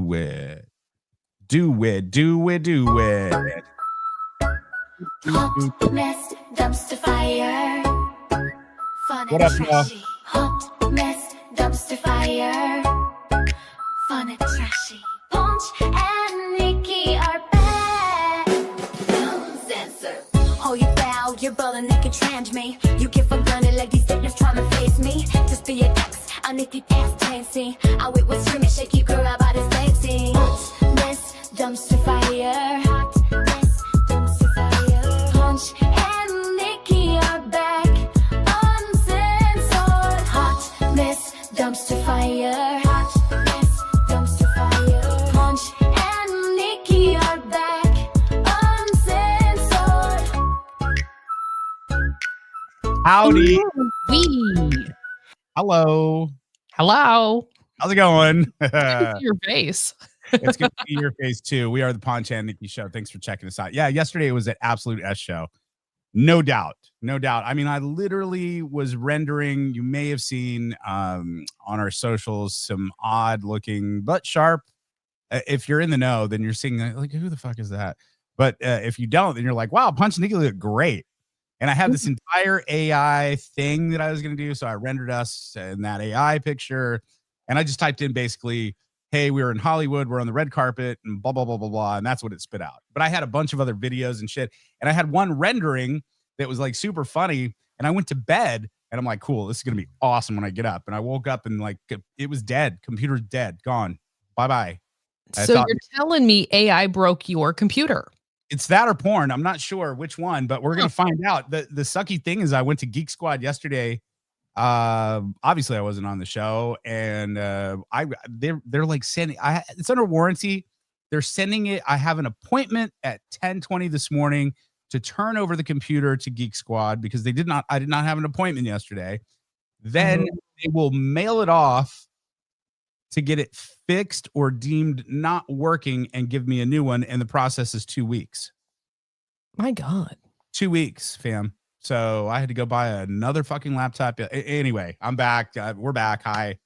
do it. Do it, do it, do it. Hot mess, dumpster fire. Fun What and up, y'all? trashy. Hot mess, dumpster fire. Fun and trashy. Ponch and Nikki are back. No censor. Oh, you bow, you're ballin' naked trans me. You get for granted like these fitness trying to face me. Just be your ex, I'll Nikki ass dancing. I wait with screaming, shake you girl out body dancing. Hot mess, dumpster fire. Hot mess, dumpster fire. Ponch and Nikki are back. Uncensored. Hot mess, dumpster fire. Hot mess, dumpster fire. Ponch and Nikki are back. Uncensored. Howdy. Wee. Hello. Hello. How's it going? I can see your face. It's good to see your face too. We are the Ponch and Nikki show. Thanks for checking us out. Yeah, yesterday it was an absolute S show. No doubt. No doubt. I mean, I literally was rendering, you may have seen on our socials, some odd looking but sharp. If you're in the know, then you're seeing like, who the fuck is that? But if you don't, then you're like, wow, Ponch and Nikki look great. And I had this entire AI thing that I was going to do. So I rendered us in that AI picture. And I just typed in basically, hey, we're in Hollywood, we're on the red carpet, and blah, blah, blah, blah, blah. And that's what it spit out. But I had a bunch of other videos and shit. And I had one rendering that was like super funny. And I went to bed and I'm like, cool, this is going to be awesome when I get up. And I woke up and like, it was dead. Computer's dead, gone. Bye-bye. So you're telling me AI broke your computer? It's that or porn. I'm not sure which one, but we're going to find out. The sucky thing is I went to Geek Squad yesterday. Obviously I wasn't on the show, and they're like sending, it's under warranty. They're sending it. I have an appointment at 10:20 this morning to turn over the computer to Geek Squad because I did not have an appointment yesterday. Then they will mail it off to get it fixed or deemed not working and give me a new one. And the process is 2 weeks. My God. 2 weeks, fam. So I had to go buy another fucking laptop. Anyway, I'm back. We're back. Hi.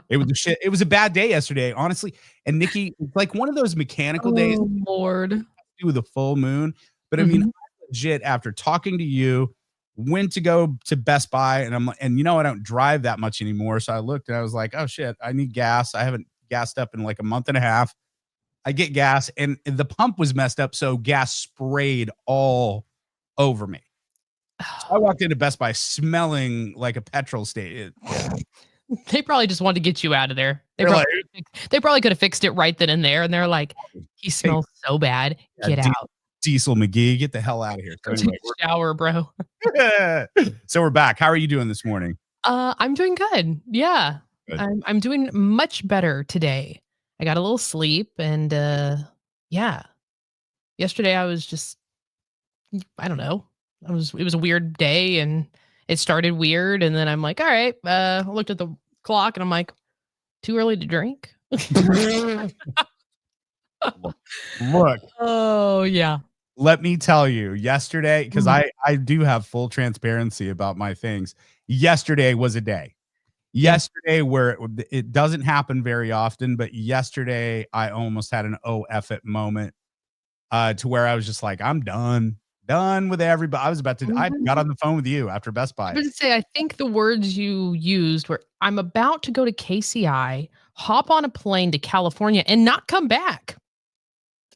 It was a shit. It was a bad day yesterday, honestly. And Nikki, it's like one of those mechanical days. Lord. Do with a full moon. But I mean, I legit, after talking to you, went to go to Best Buy, and you know, I don't drive that much anymore. So I looked and I was like, oh shit, I need gas. I haven't gassed up in like a month and a half. I get gas and the pump was messed up. So gas sprayed all over me. So I walked into Best Buy smelling like a petrol station. They probably just wanted to get you out of there. They probably could have fixed it right then and there. And they're like, he smells so bad. Get out. Diesel McGee, get the hell out of here. So anyway, shower, bro. So we're back. How are you doing this morning? I'm doing good. Yeah. Good. I'm doing much better today. I got a little sleep, and yeah. Yesterday I was just, I don't know. It was a weird day, and it started weird, and then I'm like, all right. I looked at the clock and I'm like, too early to drink. Look. Oh yeah. Let me tell you, yesterday, because I do have full transparency about my things. Yesterday was a day. Yesterday, where it doesn't happen very often, but yesterday I almost had an F it moment to where I was just like, I'm done with everybody. I was about to, I got on the phone with you after Best Buy. I was going to say, I think the words you used were, I'm about to go to KCI, hop on a plane to California and not come back.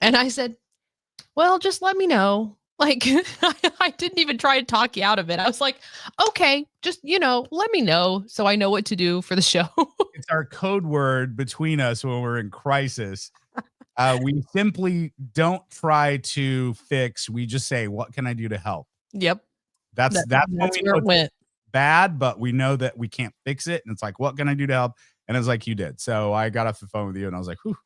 And I said, well, just let me know. Like, I didn't even try to talk you out of it. I was like, okay, just, let me know so I know what to do for the show. It's our code word between us when we're in crisis. We simply don't try to fix. We just say, what can I do to help? Yep. That's where it went. Bad, but we know that we can't fix it. And it's like, what can I do to help? And it's like you did. So I got off the phone with you and I was like, whew.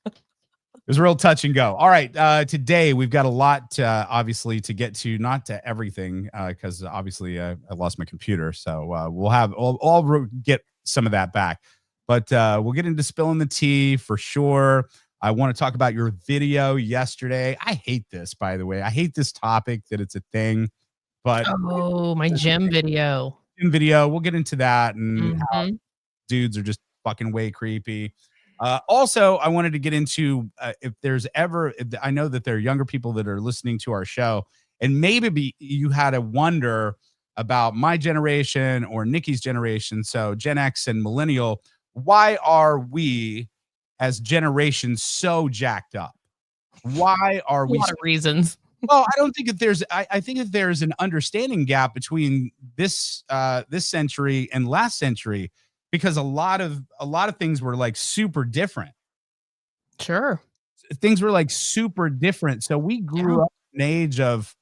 It was a real touch and go. All right. Today we've got a lot, obviously, to get to, not to everything, because obviously I lost my computer. So I'll get some of that back. But we'll get into spilling the tea for sure. I want to talk about your video yesterday. I hate this, by the way. I hate this topic that it's a thing. But my gym video. We'll get into that and how dudes are just fucking way creepy. Also, I wanted to get into if there's ever, I know that there are younger people that are listening to our show, and maybe you had a wonder about my generation or Nikki's generation. So Gen X and millennial, why are we as generations so jacked up? Why are we? A lot of reasons. Well, I don't think that I think that there's an understanding gap between this century and last century, because a lot of things were like super different. Sure. Things were like super different. So we grew up in an age of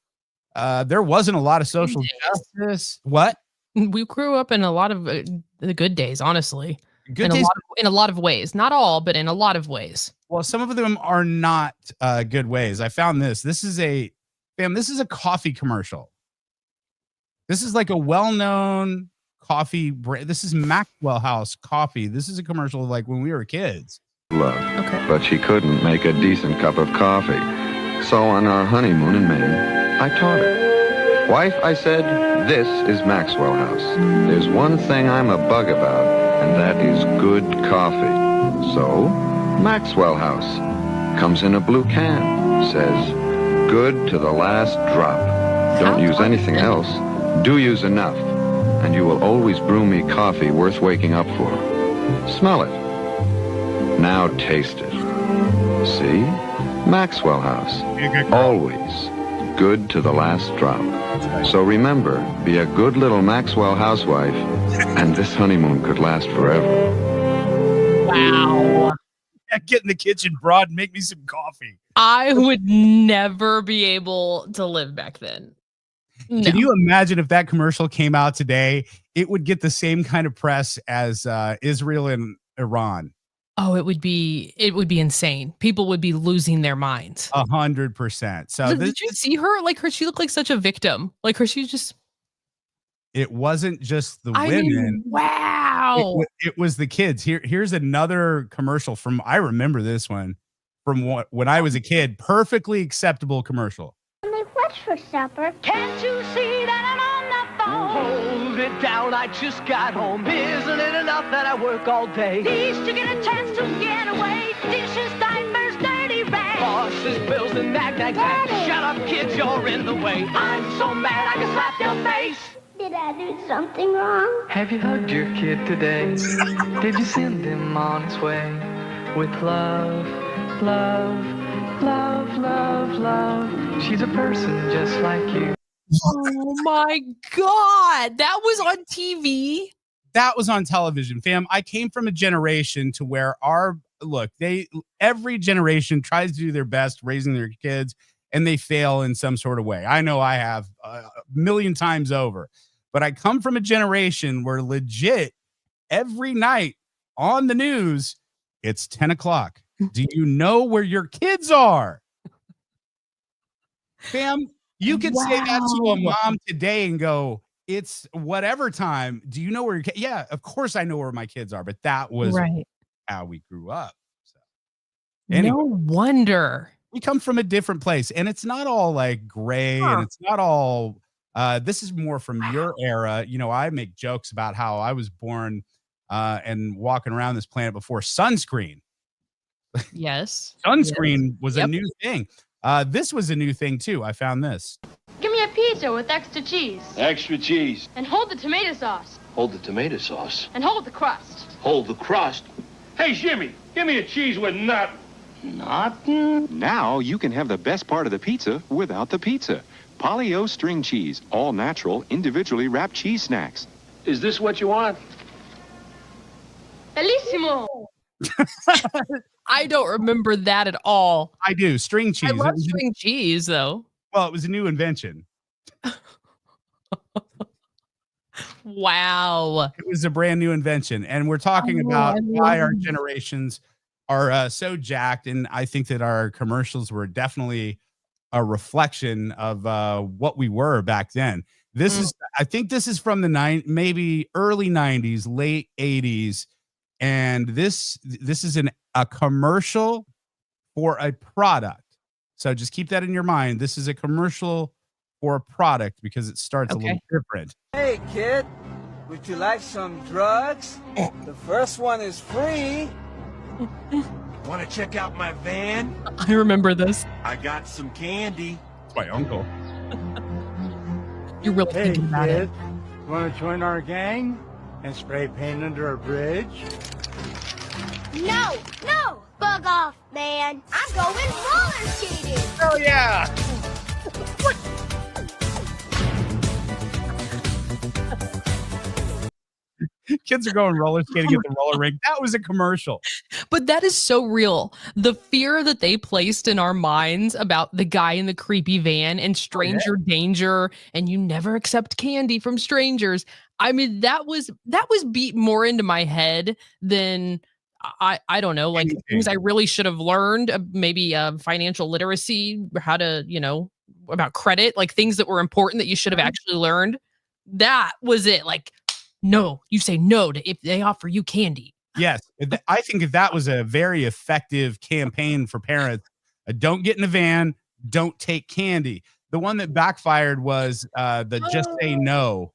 there wasn't a lot of social justice. What? We grew up in a lot of the good days, honestly. Good days. In a lot of ways. Not all, but in a lot of ways. Well, some of them are not good ways. I found this. This is a coffee commercial. This is like a well-known coffee brand. This is Maxwell House Coffee. This is a commercial like when we were kids. Love. Okay. But she couldn't make a decent cup of coffee. So on our honeymoon in Maine, I taught her. Wife, I said, this is Maxwell House. There's one thing I'm a bug about, and that is good coffee. So, Maxwell House comes in a blue can. Says, good to the last drop. Don't use anything else. Do use enough, and you will always brew me coffee worth waking up for. Smell it. Now taste it. See? Maxwell House. Always good to the last drop. So remember, be a good little Maxwell housewife, and this honeymoon could last forever. Wow. Get in the kitchen, broad, and make me some coffee. I would never be able to live back then. No. Can you imagine if that commercial came out today? It would get the same kind of press as Israel and Iran. Oh, it would be insane. People would be losing their minds. 100%. So did you see her? Like she looked like such a victim. Like her, she's just. It wasn't just the I women. mean, wow. It was the kids. Here's another commercial from, I remember this one from when I was a kid. Perfectly acceptable commercial. What's for supper? Can't you see that I'm on the phone? Hold it down, I just got home. Isn't it enough that I work all day? At least you get a chance to get away. Dishes, diapers, dirty rags. Bosses, bills, and nag. Shut up, kids, you're in the way. I'm so mad I can slap your face. Did I do something wrong? Have you hugged your kid today? Did you send him on his way? With love, love, love, love, love. She's a person just like you. Oh my God. That was on TV. That was on television, fam. I came from a generation to where every generation tries to do their best raising their kids, and they fail in some sort of way. I know I have a million times over, but I come from a generation where legit every night on the news, it's 10 o'clock. Do you know where your kids are? Fam, you could say that to a mom today and go, it's whatever time. Do you know where your kids? Yeah, of course I know where my kids are, but that was how we grew up. So, anyway, no wonder. We come from a different place, and it's not all like gray, and it's not all this is more from your era. You know, I make jokes about how I was born and walking around this planet before sunscreen. Yes. Sunscreen was a new thing. This was a new thing too. I found this. Give me a pizza with extra cheese. Extra cheese. And hold the tomato sauce. Hold the tomato sauce. And hold the crust. Hold the crust. Hey, Jimmy, give me a cheese with nothing. Nothing? Now you can have the best part of the pizza without the pizza. Polly-O string cheese, all natural, individually wrapped cheese snacks. Is this what you want? Bellissimo. I don't remember that at all. I do. String cheese. I love string cheese, though. Well, it was a new invention. Wow. It was a brand new invention. And we're talking about why our generations are so jacked. And I think that our commercials were definitely a reflection of what we were back then. This is, I think this is from the maybe early 90s, late 80s. And this is a commercial for a product. So just keep that in your mind. This is a commercial for a product because it starts a little different. Hey, kid, would you like some drugs? The first one is free. Want to check out my van? I remember this. I got some candy. It's my uncle. You're really thinking about it. Want to join our gang and spray paint under our bridge? No, no! Bug off, man. I'm going roller skating. Oh yeah. Kids are going roller skating at the roller rink. That was a commercial. But that is so real. The fear that they placed in our minds about the guy in the creepy van and stranger danger, and you never accept candy from strangers. I mean, that was beat more into my head than I don't know, like things I really should have learned, maybe financial literacy, how to, about credit, like things that were important that you should have actually learned. That was it. Like, no, you say no to if they offer you candy. Yes, I think that was a very effective campaign for parents. Don't get in a van. Don't take candy. The one that backfired was the Just Say No,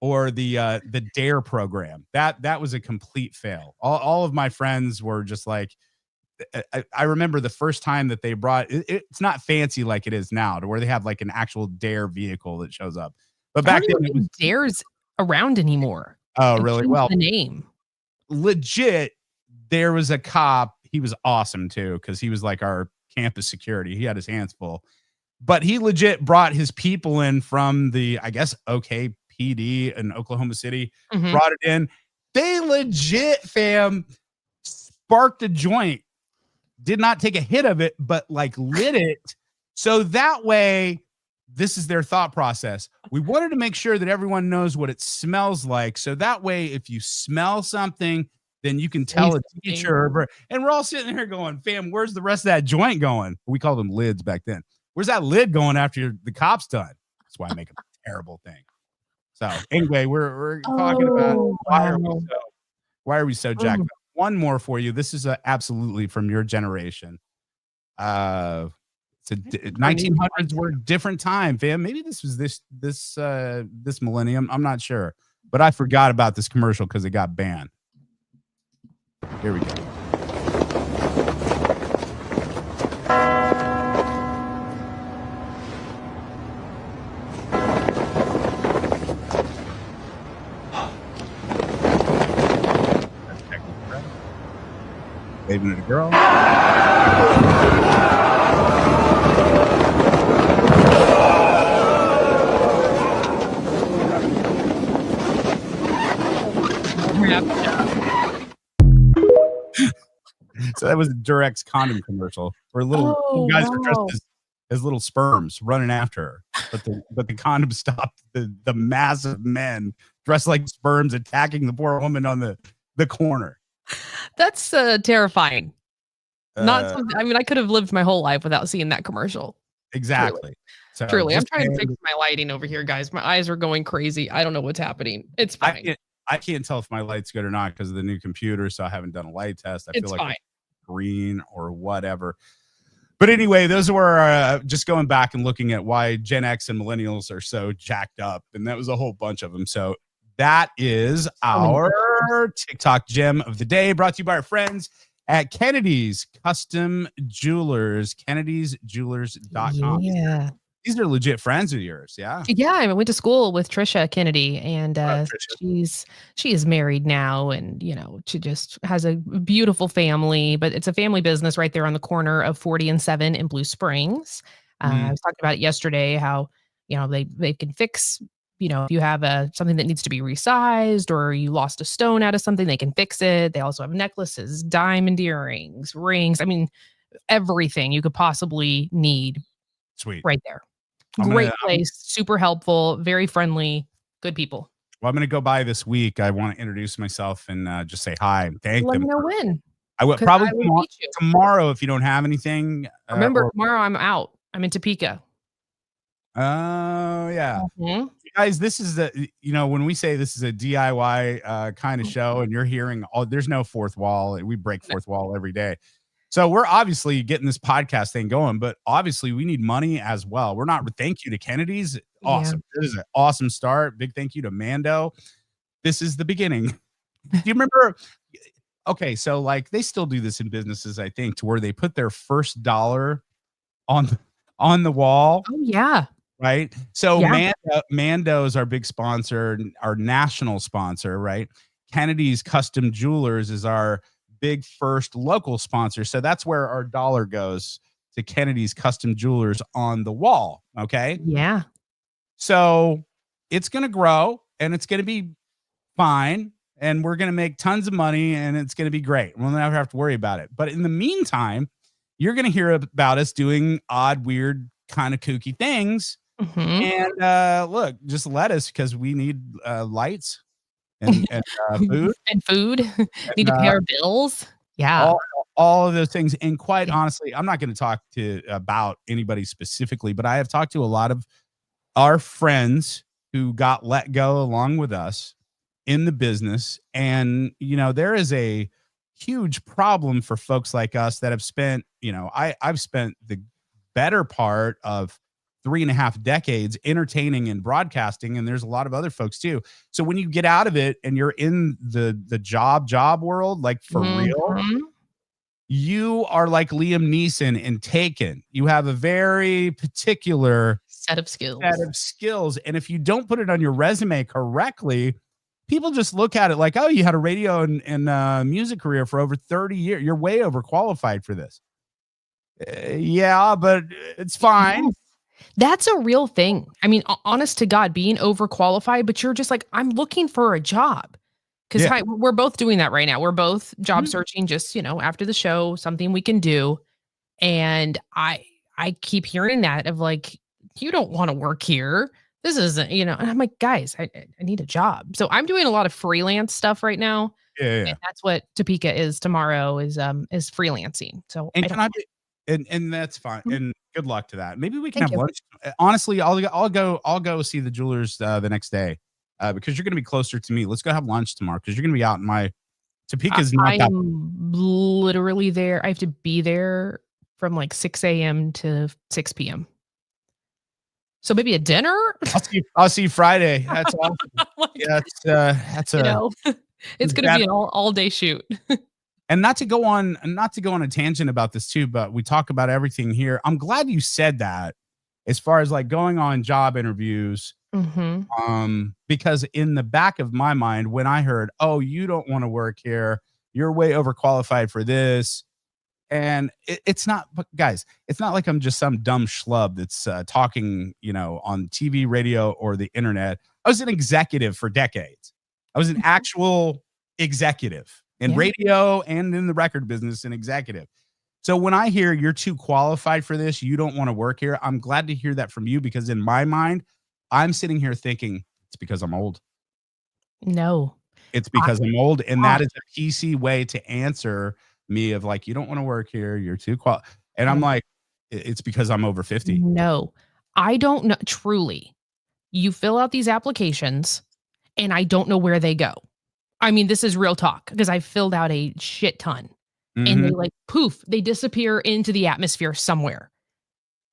or the Dare program. That was a complete fail. All of my friends were just like, I remember the first time that they brought it's not fancy like it is now, to where they have like an actual Dare vehicle that shows up. But back then, it was Dare's around anymore. Oh, really? Well, the name. Legit, there was a cop. He was awesome too, because he was like our campus security. He had his hands full, but he legit brought his people in from the, I guess, OKPD in Oklahoma City, brought it in. They legit, fam, sparked a joint, did not take a hit of it, but like lit it. So that way, this is their thought process. We wanted to make sure that everyone knows what it smells like. So that way, if you smell something, then you can tell a teacher. And we're all sitting here going, fam, where's the rest of that joint going? We called them lids back then. Where's that lid going after the cop's done? That's why I make a terrible thing. So anyway, we're talking about why are we so jacked up? One more for you. This is absolutely from your generation. It's 1900s were a different time, fam. Maybe this was this millennium. I'm not sure, but I forgot about this commercial because it got banned. Here we go. Waving at a girl. So that was a Durex condom commercial where little guys were dressed as little sperms running after her, but the condom stopped the massive men dressed like sperms attacking the poor woman on the corner. That's terrifying. Not something, I mean, I could have lived my whole life without seeing that commercial. Exactly. Truly. I'm trying to fix my lighting over here, guys. My eyes are going crazy. I don't know what's happening. It's fine. I can't tell if my light's good or not because of the new computer, so I haven't done a light test. I feel like it's green or whatever. But anyway, those were just going back and looking at why Gen X and millennials are so jacked up, and that was a whole bunch of them. So that is our TikTok gem of the day, brought to you by our friends at Kennedy's Custom Jewelers, kennedysjewelers.com. Yeah. These are legit friends of yours, yeah? Yeah, I went to school with Trisha Kennedy, and she is married now, and she just has a beautiful family. But it's a family business right there on the corner of 40 and 7 in Blue Springs. I was talking about it yesterday, how they can fix. If you have something that needs to be resized or you lost a stone out of something, they can fix it. They also have necklaces, diamond earrings, rings. I mean, everything you could possibly need. Sweet. Right there. Great place, super helpful, very friendly, good people. Well, I'm going to go by this week. I want to introduce myself and just say hi and thank them. Let me know when. I will probably tomorrow if you don't have anything. Remember, tomorrow I'm out. I'm in Topeka. Oh, yeah. Guys, this is when we say this is a DIY kind of show and you're hearing, there's no fourth wall. We break fourth wall every day. So we're obviously getting this podcast thing going, but obviously we need money as well. We're not, thank you to Kennedy's. Awesome. Yeah. This is an awesome start. Big thank you to Mando. This is the beginning. Do you remember? okay, so like they still do this in businesses, I think, to where they put their first dollar on on the wall, Oh yeah. right? So Yeah. Mando is our big sponsor, our national sponsor, right? Kennedy's Custom Jewelers is our big first local sponsor. So that's where our dollar goes, to Kennedy's Custom Jewelers on the wall. Okay. Yeah. So it's going to grow and it's going to be fine. And we're going to make tons of money and it's going to be great. We'll never have to worry about it. But in the meantime, you're going to hear about us doing odd, weird, kind of kooky things. Mhm. And look, just let us, because we need lights and food And food. Need and to pay our bills. Yeah. all of those things. And quite honestly, I'm not going to talk to about anybody specifically, but I have talked to a lot of our friends who got let go along with us in the business. And, there is a huge problem for folks like us that have spent, I've spent the better part of 3.5 decades entertaining and broadcasting. And there's a lot of other folks too. So when you get out of it and you're in the job world, like for real, Mhm. you are like Liam Neeson in Taken. You have a very particular Set of skills. And if you don't put it on your resume correctly, people just look at it like, oh, you had a radio and music career for over 30 years. You're way overqualified for this. Yeah, but it's fine. Yes. That's a real thing. I mean, honest to God, being overqualified, but you're just like, I'm looking for a job. Because Yeah. we're both doing that right now. We're both job Mhm. searching, just after the show, something we can do. And I keep hearing that of like, you don't want to work here. This isn't, and I'm like, guys, I need a job. So I'm doing a lot of freelance stuff right now. Yeah. And that's what Topeka is tomorrow is freelancing. So And I can don't I be, and that's fine. Mhm. And good luck to that. Maybe we can Thank have you. lunch. Honestly, I'll go see the jewelers the next day. Because you're going to be closer to me. Let's go have lunch tomorrow, because you're going to be out in my Topeka's not I that. am literally there. I have to be there from like 6 a.m. to 6 p.m. So maybe a dinner? I'll see you Friday. That's awesome. Yeah, that's You a know, it's going to be an all day shoot. and not to go on a tangent about this too, but we talk about everything here. I'm glad you said that, as far as like going on job interviews. Because in the back of my mind, when I heard, oh, you don't want to work here, you're way overqualified for this. And it's not, but guys, it's not like I'm just some dumb schlub that's talking, on TV, radio, or the internet. I was an executive for decades. I was an actual executive in Yeah. radio and in the record business, an executive. So when I hear you're too qualified for this, you don't want to work here, I'm glad to hear that from you, because in my mind, I'm sitting here thinking it's because I'm old. No. It's because I'm old, and Ah. that is a PC way to answer me of like, you don't want to work here, you're too and I'm Yeah. like, It's because I'm over 50." No. I don't know. Truly, you fill out these applications and I don't know where they go. I mean, this is real talk because I filled out a shit ton and they Mhm. like poof, they disappear into the atmosphere somewhere.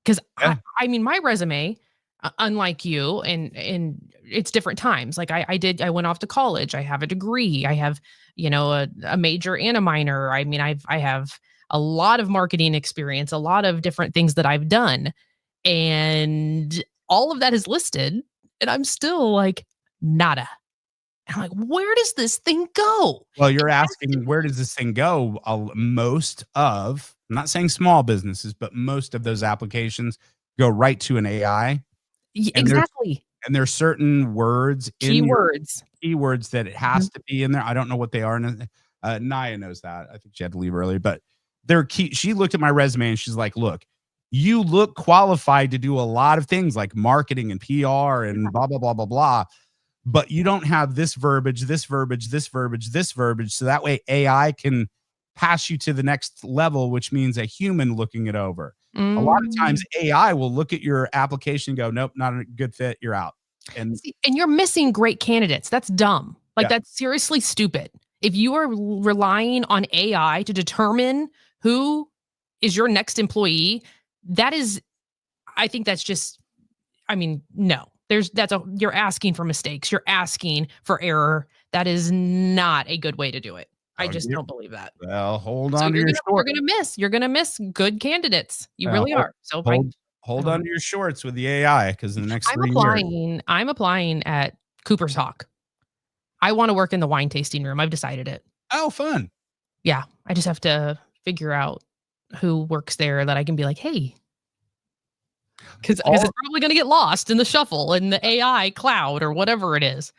Because Yeah. I mean, my resume, unlike you, and it's different times. Like I went off to college. I have a degree. I have, a major and a minor. I mean, I have a lot of marketing experience, a lot of different things that I've done, and all of that is listed, and I'm still like nada. And I'm like, where does this thing go? Well, you're asking, where does this thing go? I'm not saying small businesses, but most of those applications go right to an AI. And Exactly. there's certain words keywords that it has Mm-hmm. to be in there. I don't know what they are. Naya knows that. I think she had to leave early, but she looked at my resume and she's like, look, you look qualified to do a lot of things like marketing and PR and blah, blah, blah, blah, blah. But you don't have this verbiage, this verbiage, this verbiage, this verbiage. So that way AI can pass you to the next level, which means a human looking it over. A lot of times AI will look at your application and go, nope, not a good fit. You're out. And See, and you're missing great candidates. That's dumb. Like Yeah. that's seriously stupid. If you are relying on AI to determine who is your next employee, I think that's just, I mean, no. You're asking for mistakes. You're asking for error. That is not a good way to do it. I just don't believe that. Well, hold So on to your shorts. you're gonna miss good candidates. You really are. So Hold on to your shorts with the AI because in the next I'm 3 years. I'm applying at Cooper's Hawk. I want to work in the wine tasting room. I've decided it. Oh, fun. Yeah. I just have to figure out who works there that I can be like, hey. Because it's probably going to get lost in the shuffle in the AI cloud or whatever it is.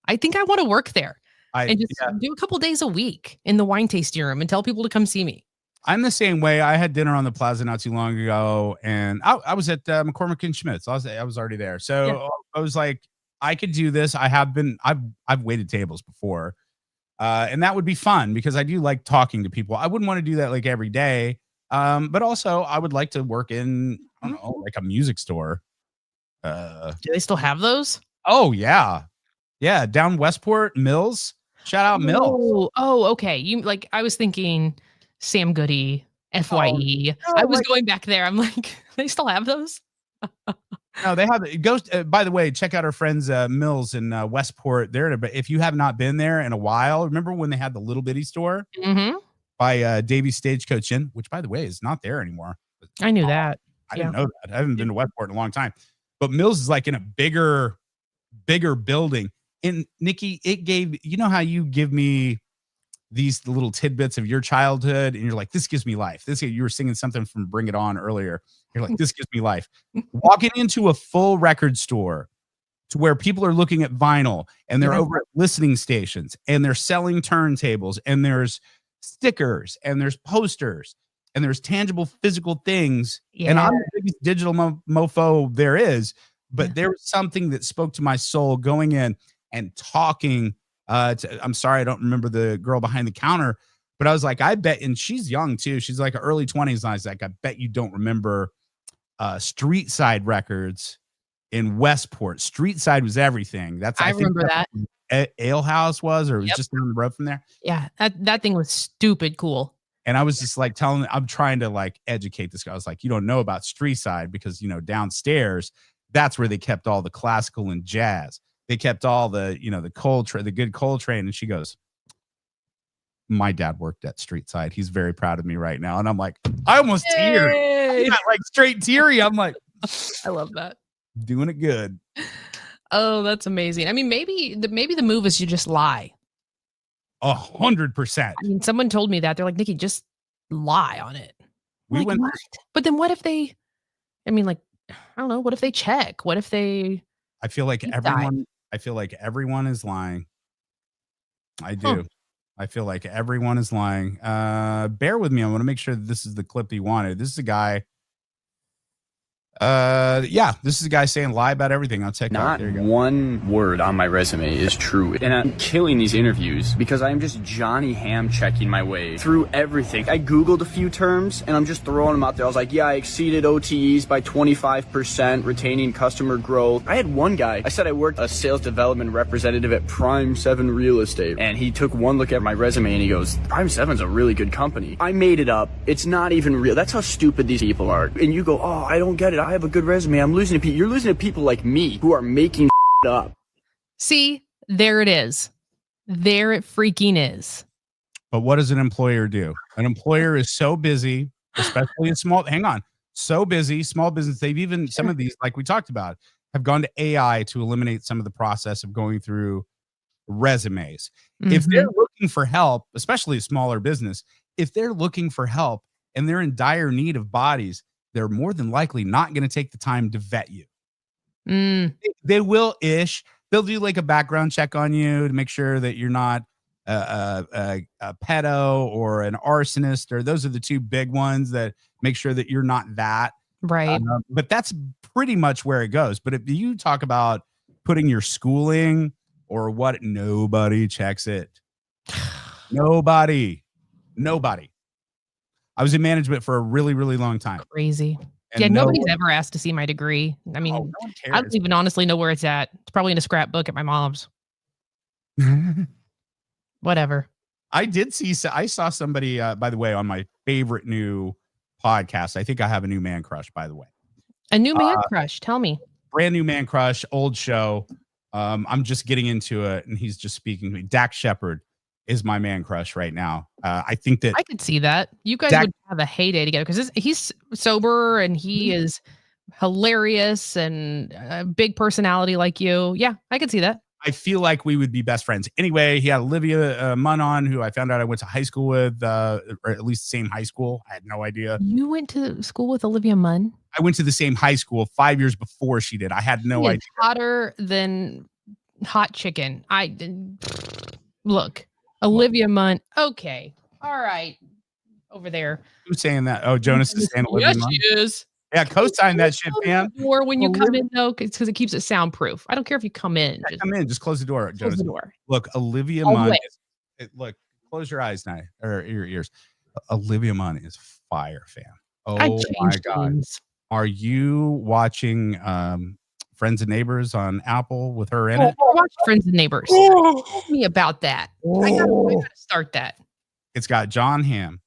I think I want to work there and just do a couple days a week in the wine tasting room and tell people to come see me. I'm the same way. I had dinner on the plaza not too long ago, and I was at McCormick and Schmidt's. I was already there, so I was like, I could do this. I've waited tables before, and that would be fun because I do like talking to people. I wouldn't want to do that like every day, but also I would like to work in I don't know, like a music store. Do they still have those? Oh yeah, down Westport Mills. Shout out Mills. Oh, okay. You like I was thinking Sam Goody, FYE. no, I was going back there. I'm like, they still have those? No, they have it. Goes. By the way, check out our friends Mills in Westport. But if you have not been there in a while, remember when they had the little bitty store by Davey Stagecoach Inn, which by the way is not there anymore. I knew that. I didn't know that. I haven't been to Westport in a long time. But Mills is like in a bigger building. And Nikki, it gave how you give me these little tidbits of your childhood, and you're like, this gives me life. You were singing something from Bring It On earlier. You're like, this gives me life. Walking into a full record store to where people are looking at vinyl and they're over at listening stations and they're selling turntables and there's stickers and there's posters and there's tangible physical things. And I'm the biggest digital mofo there is, but there was something that spoke to my soul going in and talking. I'm sorry, I don't remember the girl behind the counter, but I was like, I bet, and she's young too. She's like early 20s. And I was like, I bet you don't remember Street Side Records in Westport. Street Side was everything. I remember that. Ale House was, or it was just down the road from there. Yeah, that thing was stupid cool. And I was just like I'm trying to like educate this guy. I was like, you don't know about Street Side because downstairs, that's where they kept all the classical and jazz. They kept all the, the good Coltrane. And she goes, my dad worked at Street Side. He's very proud of me right now. And I'm like, I almost teared. Not like straight teary. I'm like, I love that. Doing it good. Oh, that's amazing. I mean, maybe the move is you just lie. 100%. I mean, someone told me that. They're like, Nikki, just lie on it. What? But then what if they, I mean, like, I don't know. What if they check? What if they? I feel like everyone is lying. I do. Huh. I feel like everyone is lying. Bear with me. I want to make sure that this is the clip you wanted. This is a guy. This is a guy saying lie about everything on TikTok. Not one word on my resume is true. And I'm killing these interviews because I'm just Johnny Ham checking my way through everything. I Googled a few terms and I'm just throwing them out there. I was like, I exceeded OTEs by 25%, retaining customer growth. I had one guy, I said I worked a sales development representative at Prime 7 Real Estate. And he took one look at my resume and he goes, Prime 7's a really good company. I made it up. It's not even real. That's how stupid these people are. And you go, oh, I don't get it. I have a good resume. I'm losing to people. You're losing to people like me who are making up. See, there it is. There it freaking is. But what does an employer do? An employer is so busy, especially in so busy, small business. They've even, some of these, like we talked about, have gone to AI to eliminate some of the process of going through resumes. If they're looking for help, especially a smaller business, if they're looking for help and they're in dire need of bodies, they're more than likely not going to take the time to vet you. They will ish. They'll do like a background check on you to make sure that you're not a pedo or an arsonist, or those are the two big ones that make sure that you're not that. Right. But that's pretty much where it goes. But if you talk about putting your schooling or what, nobody checks it. Nobody. I was in management for a really, really long time. Crazy. And nobody's ever asked to see my degree. I mean, no one cares. I don't even honestly know where it's at. It's probably in a scrapbook at my mom's. Whatever. I saw somebody, by the way, on my favorite new podcast. I think I have a new man crush, by the way. A new man crush. Tell me. Brand new man crush, old show. I'm just getting into it, and he's just speaking to me. Dak Shepard. is my man crush right now. I think that I could see that. You guys Zach- would have a heyday together because he's sober and he is hilarious and a big personality like you. Yeah, I could see that. I feel like we would be best friends. Anyway, he had Olivia Munn on, who I found out I went to high school with, or at least the same high school. I had no idea. You went to school with Olivia Munn? I went to the same high school 5 years before she did. I had no She is idea. hotter than hot chicken. Look, Olivia Munn. Okay. All right. Over there. Who's saying that? Oh, Jonas is saying Olivia Yes, Munn. she is. Yeah, co-sign that shit, man. Or when you come in, though, because it keeps it soundproof. I don't care if you come in. Yeah, come in. Just close the door, Jonas. the door. Look, Olivia All the Munn. way. Look, close your eyes now, or your ears. Olivia Munn is fire, fam. Oh I my changed god. names. Are you watching Friends and Neighbors on Apple with her in Oh, it? watch Friends and Neighbors. Tell me about that. I gotta start that. It's got John Hamm,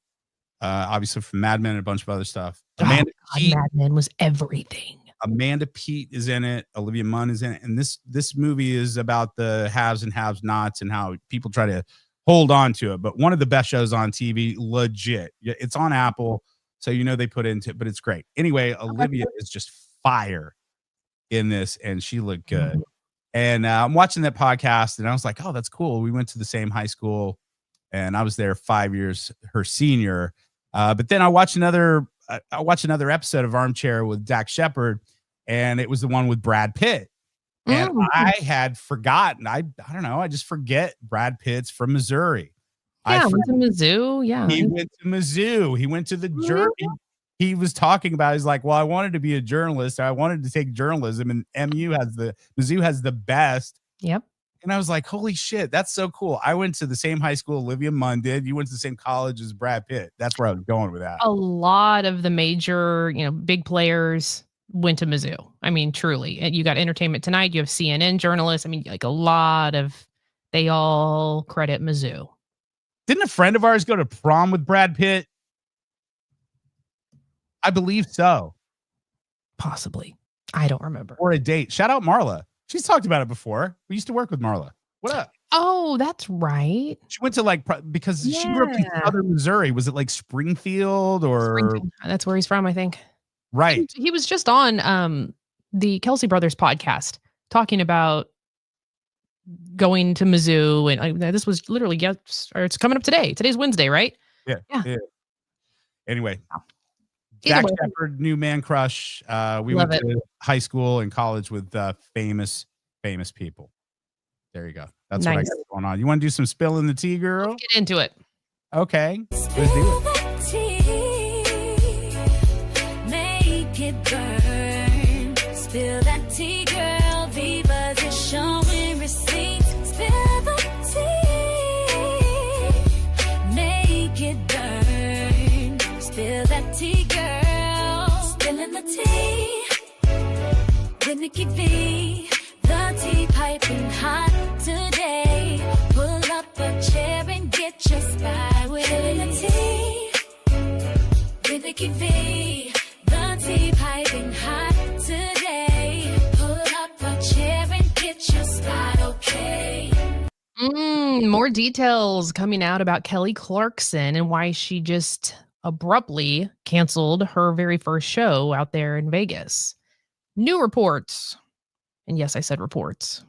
obviously from Mad Men and a bunch of other stuff. God, Pete, Mad Men was everything. Amanda Pete is in it. Olivia Munn is in it. And this movie is about the haves and have-nots and how people try to hold on to it. But one of the best shows on TV, legit. It's on Apple, so they put into it, but it's great. Anyway, Olivia is just fire in this, and she looked good. And I'm watching that podcast, and I was like, oh, that's cool. We went to the same high school, and I was there 5 years her senior. But then I watched another episode of Armchair with Dak Shepard, and it was the one with Brad Pitt. And I had forgotten. I don't know. I just forget Brad Pitt's from Missouri. Yeah, went to Mizzou. Yeah. He went to Mizzou. He went to the journey. He was talking about, he's like, well, I wanted to be a journalist. I wanted to take journalism, and Mizzou has the best. Yep. And I was like, holy shit, that's so cool. I went to the same high school Olivia Munn did. You went to the same college as Brad Pitt. That's where I was going with that. A lot of the major, big players went to Mizzou. I mean, truly. And you got Entertainment Tonight. You have CNN journalists. I mean, like they all credit Mizzou. Didn't a friend of ours go to prom with Brad Pitt? I believe so. Possibly. I don't remember. Or a date. Shout out Marla. She's talked about it before. We used to work with Marla. What up? Oh, that's right. She went to because she grew up in southern Missouri. Was it like Springfield or? Springfield. That's where he's from, I think. Right. He was just on the Kelsey Brothers podcast talking about going to Mizzou, and this was literally it's coming up today. Today's Wednesday, right? Yeah. Anyway, Either Dak way. Shepard, new man crush. We Love went it. to high school and college with famous people. There you go. That's what I Nice. got going on. You want to do some spilling the tea, girl? Let's get into it. Okay. Let's do it. Make it burn. Spill that tea, girl. Viva's is showing receipts. Spill the tea. Make it burn. Spill that tea, girl. Spilling the tea. With Nikki V. The tea piping hot today. Pull up a chair and get your spot with the tea. With Nikki V. The tea piping hot today. Pull up a chair and get your spot, okay? More details coming out about Kelly Clarkson and why she just abruptly canceled her very first show out there in Vegas. New reports, and yes, I said reports,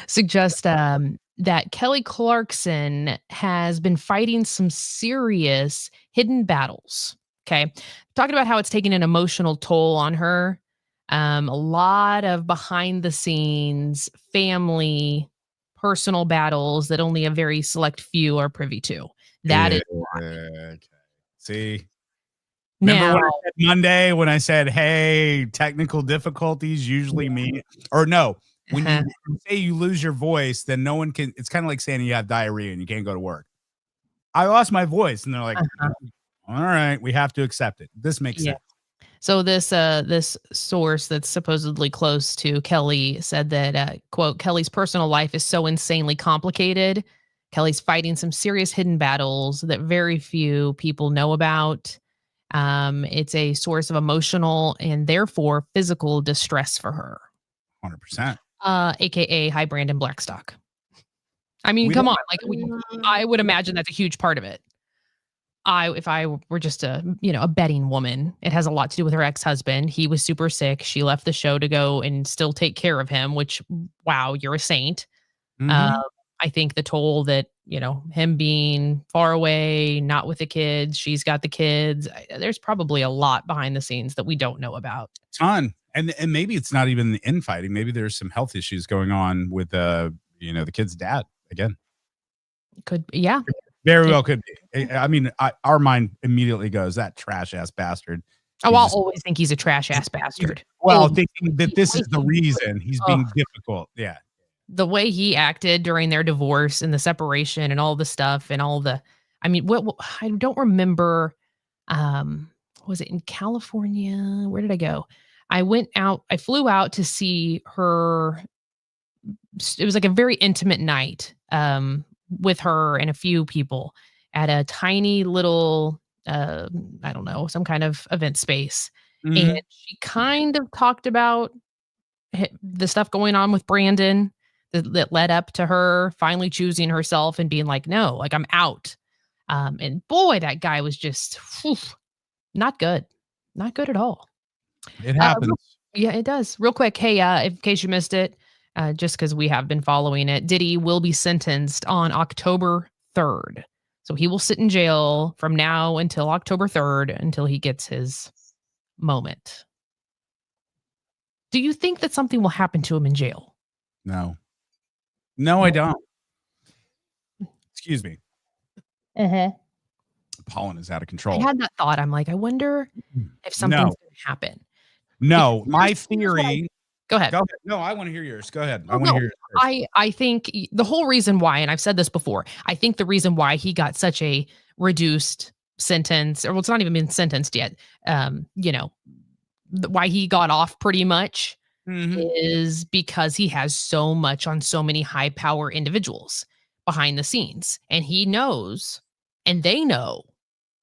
suggest that Kelly Clarkson has been fighting some serious hidden battles. Okay. Talking about how it's taking an emotional toll on her. A lot of behind the scenes family, personal battles that only a very select few are privy to. That is okay. See, remember when I said Monday when I said, hey, technical difficulties usually mean, or no, when you say you lose your voice, then no one can, it's kind of like saying you have diarrhea and you can't go to work. I lost my voice, and they're like, all right, we have to accept it. This makes sense. So this source that's supposedly close to Kelly said that, quote, Kelly's personal life is so insanely complicated. Kelly's fighting some serious hidden battles that very few people know about. It's a source of emotional and therefore physical distress for her. 100%. AKA Hi Brandon Blackstock. I mean, We come don't- on. Like, I would imagine that's a huge part of it. If I were just a betting woman, it has a lot to do with her ex-husband. He was super sick. She left the show to go and still take care of him, which, wow, you're a saint. Uh, Mhm. I think the toll that, him being far away, not with the kids, she's got the kids. There's probably a lot behind the scenes that we don't know about. Ton. And maybe it's not even the infighting. Maybe there's some health issues going on with the kid's dad again. Yeah. Very well could be. I mean, our mind immediately goes, that trash ass bastard. Oh, He's I'll just- always think he's a trash ass bastard. Well, And thinking that this is the reason he's being difficult. Yeah. the way he acted during their divorce and the separation and all the stuff and I mean, what I don't remember. Was it in California? Where did I go? I flew out to see her. It was like a very intimate night with her and a few people at a tiny little, I don't know, some kind of event space. Mhm. And she kind of talked about the stuff going on with Brandon that led up to her finally choosing herself and being like, no, like I'm out. And boy, that guy was just not good. Not good at all. It happens. Yeah, it does. Real quick, hey, in case you missed it, just because we have been following it, Diddy will be sentenced on October 3rd. So he will sit in jail from now until October 3rd until he gets his moment. Do you think that something will happen to him in jail? No. No, I don't. Excuse me. Pollen is out of I control. had that thought. I'm like, I wonder if something's No. going to happen. No, Because my here's what theory. Go ahead. Go ahead. No, I want to hear yours. Go ahead. I Well, want to no, hear yours first. I think the whole reason why, and I've said this before, I think the reason why he got such a reduced sentence, or well, it's not even been sentenced yet, why he got off pretty much Mhm. is because he has so much on so many high power individuals behind the scenes. And he knows, and they know,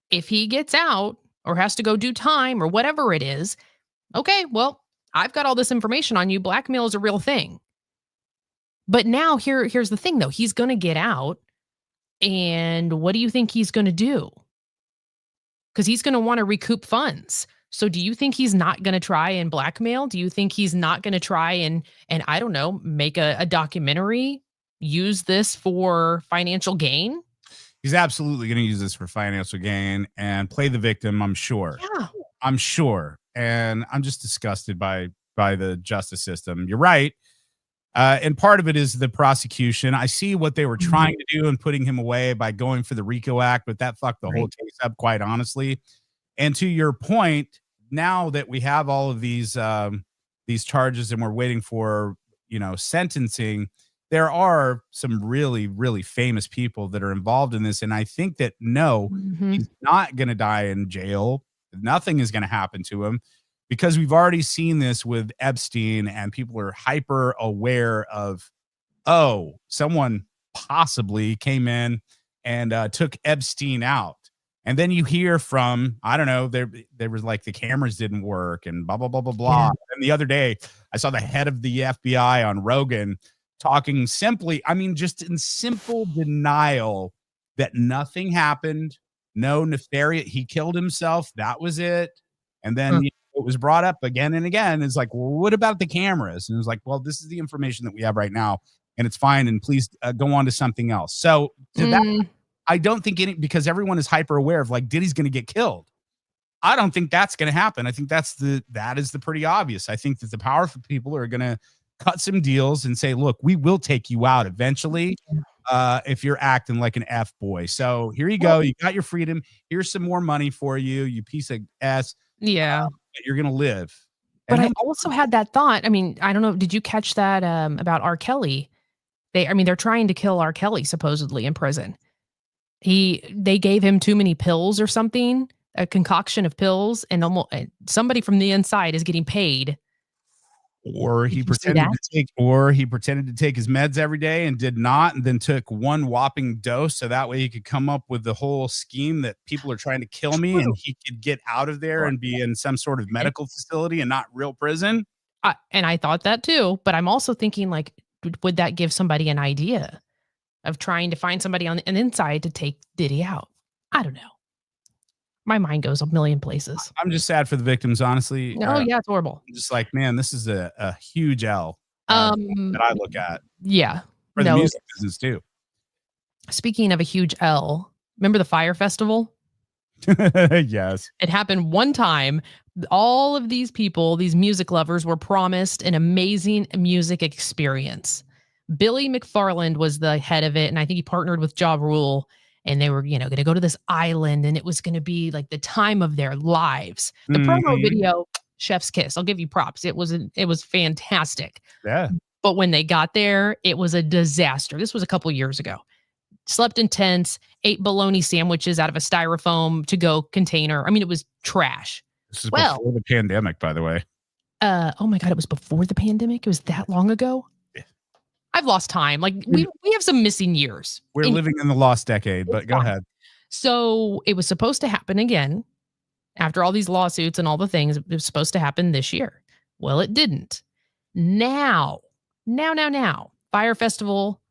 if he gets out or has to go do time or whatever it is, okay, well, I've got all this information on you. Blackmail is a real thing. But now here's the thing though. He's going to get out, and what do you think he's going to do? Cuz he's going to want to recoup funds. So do you think he's not going to try and blackmail? Do you think he's not going to try and I don't know, make a documentary, use this for financial gain? He's absolutely going to use this for financial gain and play the victim, I'm sure. Yeah. I'm sure. And I'm just disgusted by the justice system. You're right. And part of it is the prosecution. I see what they were trying to do and putting him away by going for the RICO Act, but that fucked the whole case up, quite honestly. And to your point, now that we have all of these charges and we're waiting for, sentencing, there are some really, really famous people that are involved in this. And I think that he's not going to die in jail. Nothing is going to happen to him because we've already seen this with Epstein, and people are hyper aware of, someone possibly came in and took Epstein out. And then you hear from, I don't know, there was like the cameras didn't work and blah, blah, blah, blah, blah. And the other day I saw the head of the FBI on Rogan talking simply, just in simple denial that nothing happened. No nefarious, he killed himself. That was it. And then it was brought up again and again. It's like, well, what about the cameras? And it was like, well, this is the information that we have right now, and it's fine. And please go on to something else. So to that, I don't think because everyone is hyper aware of like Diddy's going to get killed. I don't think that's going to happen. I think that is the pretty obvious. I think that the powerful people are going to cut some deals and say, look, we will take you out eventually. If you're acting like an F boy. So here you go. You got your freedom. Here's some more money for you, you piece of ass. Yeah. You're going to live. But I also had that thought. I don't know. Did you catch that about R. Kelly? They're trying to kill R. Kelly supposedly in prison. They gave him too many pills or something, a concoction of pills, and almost somebody from the inside is getting paid. Or he pretended to take his meds every day and did not, and then took one whopping dose so that way he could come up with the whole scheme that people are trying to kill me and he could get out of there and be in some sort of medical facility and not real prison. And I thought that too, but I'm also thinking like, would that give somebody an idea of trying to find somebody on an inside to take Diddy out. I don't know. My mind goes a million places. I'm just sad for the victims, honestly. Oh, yeah, it's horrible. I'm just like, man, this is a huge L that I look at. Yeah. For the music business, too. Speaking of a huge L, remember the Fire Festival? Yes. It happened one time. All of these people, these music lovers, were promised an amazing music experience. Billy McFarland was the head of it, and I think he partnered with Ja Rule, and they were, going to go to this island, and it was going to be like the time of their lives. The promo video, chef's kiss. I'll give you props. It was fantastic. Yeah. But when they got there, it was a disaster. This was a couple years ago. Slept in tents, ate bologna sandwiches out of a styrofoam to-go container. I mean, it was trash. This is before the pandemic, by the way. Oh my God, it was before the pandemic? It was that long ago? Yeah. I've lost time. Like, we have some missing years. We're living in the lost decade, but go ahead. So it was supposed to happen again. After all these lawsuits and all the things, it was supposed to happen this year. Well, it didn't. Now, Fire Festival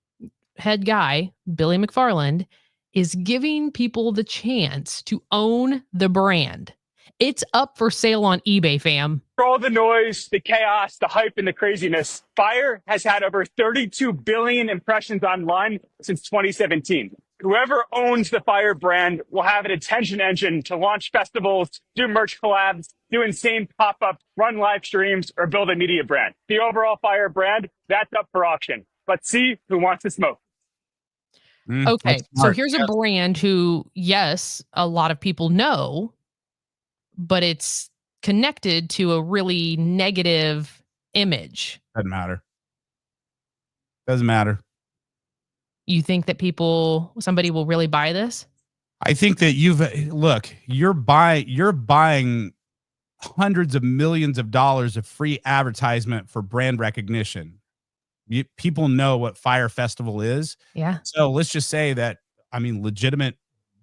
head guy, Billy McFarland, is giving people the chance to own the brand. It's up for sale on eBay, fam. For all the noise, the chaos, the hype, and the craziness, Fire has had over 32 billion impressions online since 2017. Whoever owns the Fire brand will have an attention engine to launch festivals, do merch collabs, do insane pop-ups, run live streams, or build a media brand. The overall Fire brand, that's up for auction. Let's see who wants to smoke. Okay, so here's a brand who, yes, a lot of people know, but it's connected to a really negative image. Doesn't matter. You think that somebody will really buy this? I think that you're buying hundreds of millions of dollars of free advertisement for brand recognition. People know what Fire Festival is. Yeah. So let's just say that, legitimate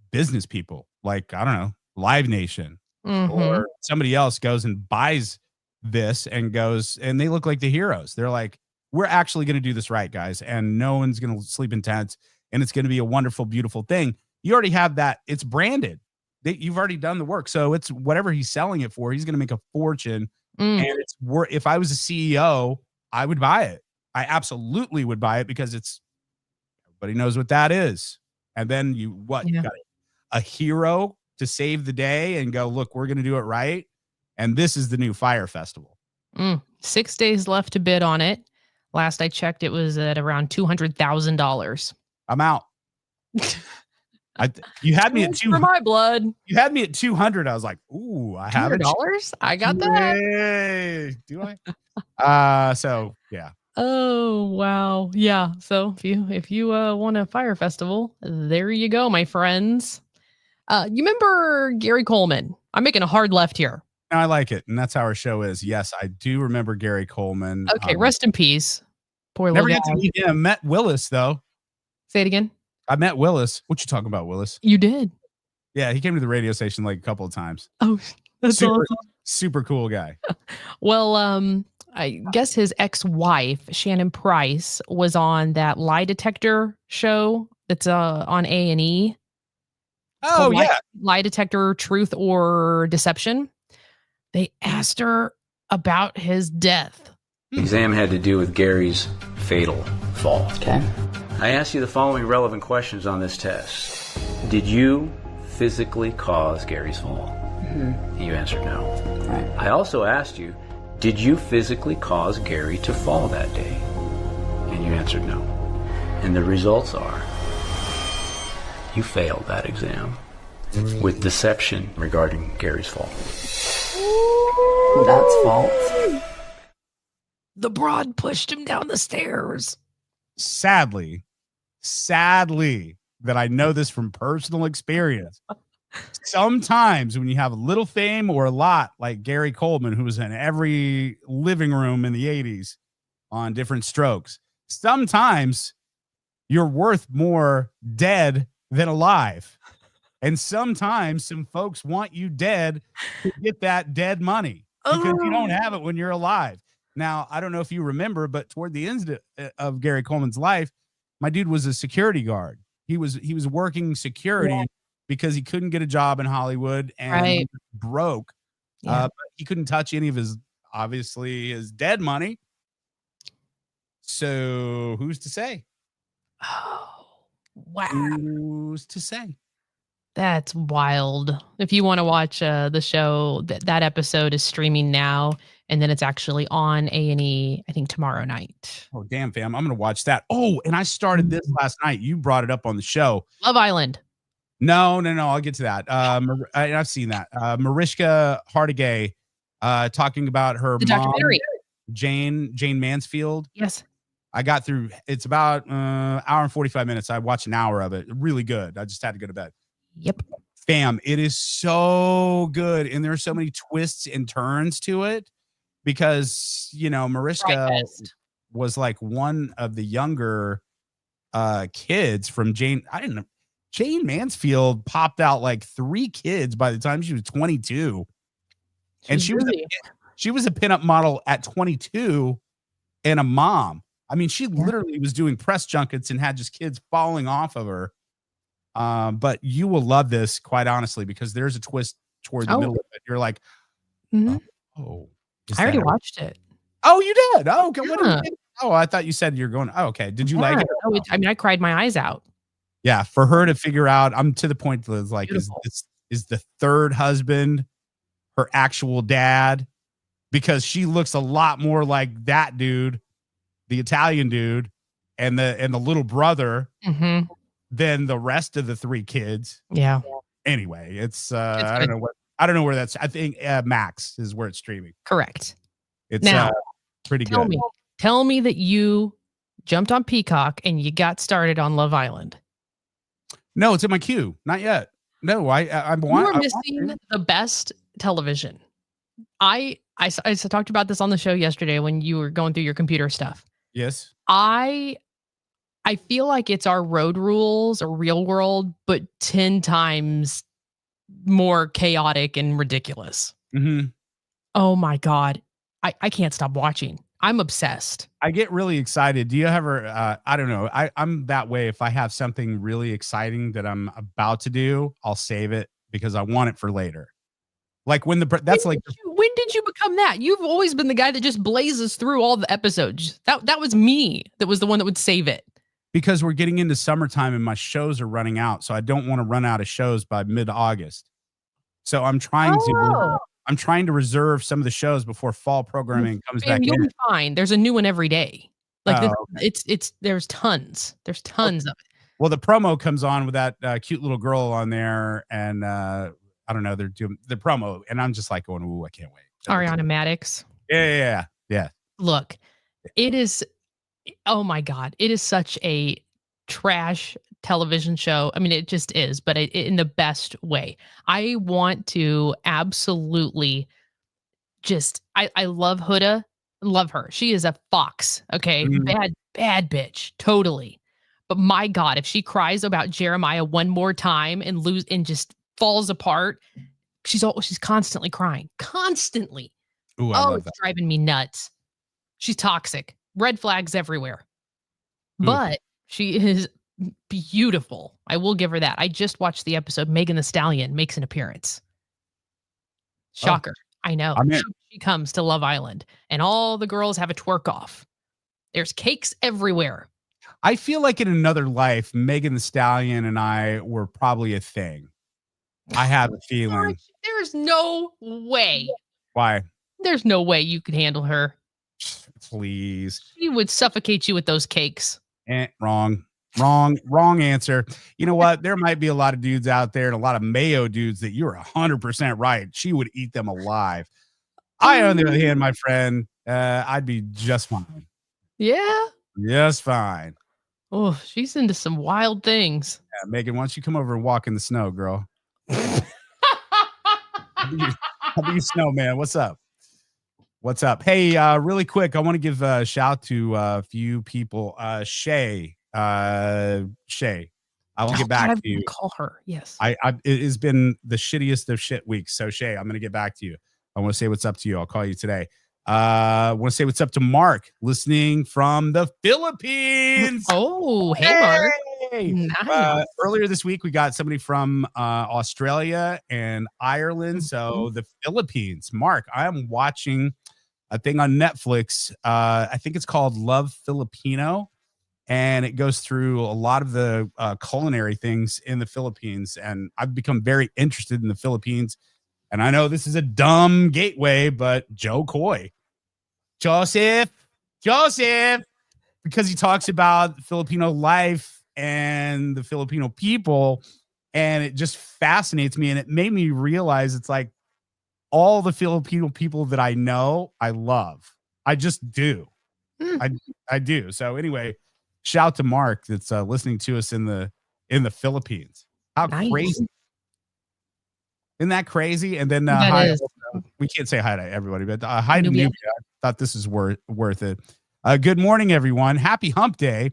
business people, like, I don't know, Live Nation or somebody else goes and buys this and they look like the heroes. They're like, we're actually going to do this right, guys. And no one's going to sleep in tents. And it's going to be a wonderful, beautiful thing. You already have that. It's branded. You've already done the work. So it's whatever he's selling it for. He's going to make a fortune. And if I was a CEO, I would buy it. I absolutely would buy it because everybody knows what that is. And then you got a hero to save the day and go, look, we're going to do it right. And this is the new Fire Festival. 6 days left to bid on it. Last I checked, it was at around $200,000. I'm out. You had me at $200 for my blood. You had me at 200. I was like, ooh, I have $200. I got that. Yay. Do I? So yeah. Oh wow, yeah. So if you want a Fire Festival, there you go, my friends. You remember Gary Coleman? I'm making a hard left here. No, I like it, and that's how our show is. Yes, I do remember Gary Coleman. Okay, rest in peace. Poor never little got guy. to meet him. Met Willis though. Say it again. I met Willis. What you talking about, Willis? You did. Yeah, he came to the radio station like a couple of times. Oh, that's awesome. Super cool guy. Well, I guess his ex-wife, Shannon Price, was on that lie detector show that's on A&E. Oh, yeah. Lie detector, truth or deception. They asked her about his death. The exam had to do with Gary's fatal fall. Okay. I asked you the following relevant questions on this test. Did you physically cause Gary's fall? Mm-hmm. You answered no. Right. I also asked you, did you physically cause Gary to fall that day? And you answered no. And the results are, you failed that exam with deception regarding Gary's fall. That's false. The broad pushed him down the stairs. Sadly, that I know this from personal experience. Sometimes when you have a little fame or a lot, like Gary Coleman, who was in every living room in the 80s on different strokes, sometimes you're worth more dead than alive. And sometimes some folks want you dead to get that dead money because you don't have it when you're alive. Now, I don't know if you remember, but toward the end of Gary Coleman's life, My dude was a security guard. He was working security because he couldn't get a job in Hollywood and he was broke. But he couldn't touch any of his dead money. So who's to say? Oh, wow. Who's to say? That's wild. If you want to watch the show, that episode is streaming now, and then it's actually on A&E, I think, tomorrow night. Oh, damn, fam. I'm going to watch that. Oh, and I started this last night. You brought it up on the show. Love Island. No. I'll get to that. I've seen that. Mariska Hargitay talking about her The mom, documentary. Jane Mansfield. Yes. I got through. It's about hour and 45 minutes. I watched an hour of it. Really good. I just had to go to bed. Yep. Fam, it is so good. And there are so many twists and turns to it because, Mariska was like one of the younger kids from Jane. I didn't know. Jane Mansfield popped out like 3 kids by the time she was 22. And she was a pinup model at 22 and a mom. I mean, she literally was doing press junkets and had just kids falling off of her. But you will love this, quite honestly, because there's a twist toward the middle of it. You're like, I already watched it. Oh, you did? Oh, okay. Oh, I thought you said you're going. Oh, okay. Did you like it? Oh, I mean, I cried my eyes out. Yeah, for her to figure out, I'm to the point that it's like, is the third husband her actual dad? Because she looks a lot more like that dude, the Italian dude, and the little brother than the rest of the 3 kids. Yeah. Anyway, it's I don't know where that's. I think Max is where it's streaming. Correct. It's now, pretty good. Tell me that you jumped on Peacock and you got started on Love Island. No, it's in my queue. Not yet. No, I'm You're missing the best television. I talked about this on the show yesterday when you were going through your computer stuff. Yes. I feel like it's our Road Rules or Real World, but 10 times more chaotic and ridiculous. Oh my God. I can't stop watching. I'm obsessed. I get really excited. Do you ever, I don't know. I'm that way. If I have something really exciting that I'm about to do, I'll save it because I want it for later. Like when when did you become that? You've always been the guy that just blazes through all the episodes. That was me. That was the one that would save it. Because we're getting into summertime and my shows are running out. So I don't want to run out of shows by mid-August. So I'm trying to reserve some of the shows before fall programming comes back you'll in. be fine. There's a new one every day. Like there's tons. There's tons of it. Well, the promo comes on with that cute little girl on there, and I don't know, they're doing the promo, and I'm just like going, "Ooh, I can't wait." Ariana Madix. Yeah. Look, it is. Oh my God, it is such a trash television show. I mean, it just is, but in the best way. I want to absolutely just. I love Huda. Love her. She is a fox. Okay, bad bitch. Totally. But my God, if she cries about Jeremiah one more time and just falls apart, she's constantly crying. Constantly. Ooh, I love it's that. driving me nuts. She's toxic. Red flags everywhere. But she is beautiful. I will give her that. I just watched the episode. Megan Thee Stallion makes an appearance. Shocker. I know. She comes to Love Island and all the girls have a twerk off. There's cakes everywhere. I feel like in another life, Megan Thee Stallion and I were probably a thing. I have a feeling. There's no way. Why? There's no way you could handle her. Please. She would suffocate you with those cakes. Wrong answer. You know what? There might be a lot of dudes out there and a lot of Mayo dudes that you're 100% right. She would eat them alive. I, on the other hand, my friend, I'd be just fine. Yeah? Just fine. Oh, she's into some wild things. Yeah, Megan, why don't you come over and walk in the snow, girl? I'll be your snowman. What's up? What's up? Hey, really quick, I want to give a shout to a few people. Shay. I will get back to you. Call her. Yes. It has been the shittiest of shit weeks. So Shay, I'm going to get back to you. I want to say what's up to you. I'll call you today. Want to say what's up to Mark, listening from the Philippines. Oh, hey, Mark. Nice. Earlier this week, we got somebody from Australia and Ireland. So the Philippines. Mark, I am watching a thing on Netflix. I think it's called Love Filipino. And it goes through a lot of the culinary things in the Philippines. And I've become very interested in the Philippines. And I know this is a dumb gateway, but Joseph, because he talks about Filipino life and the Filipino people. And it just fascinates me. And it made me realize it's like all the Filipino people that I know, I love. I just do. I do. So anyway, shout out to Mark that's listening to us in the Philippines. How crazy. Isn't that crazy? And then we can't say hi to everybody, but hi to Nubia. I thought this is worth it. Good morning, everyone. Happy hump day.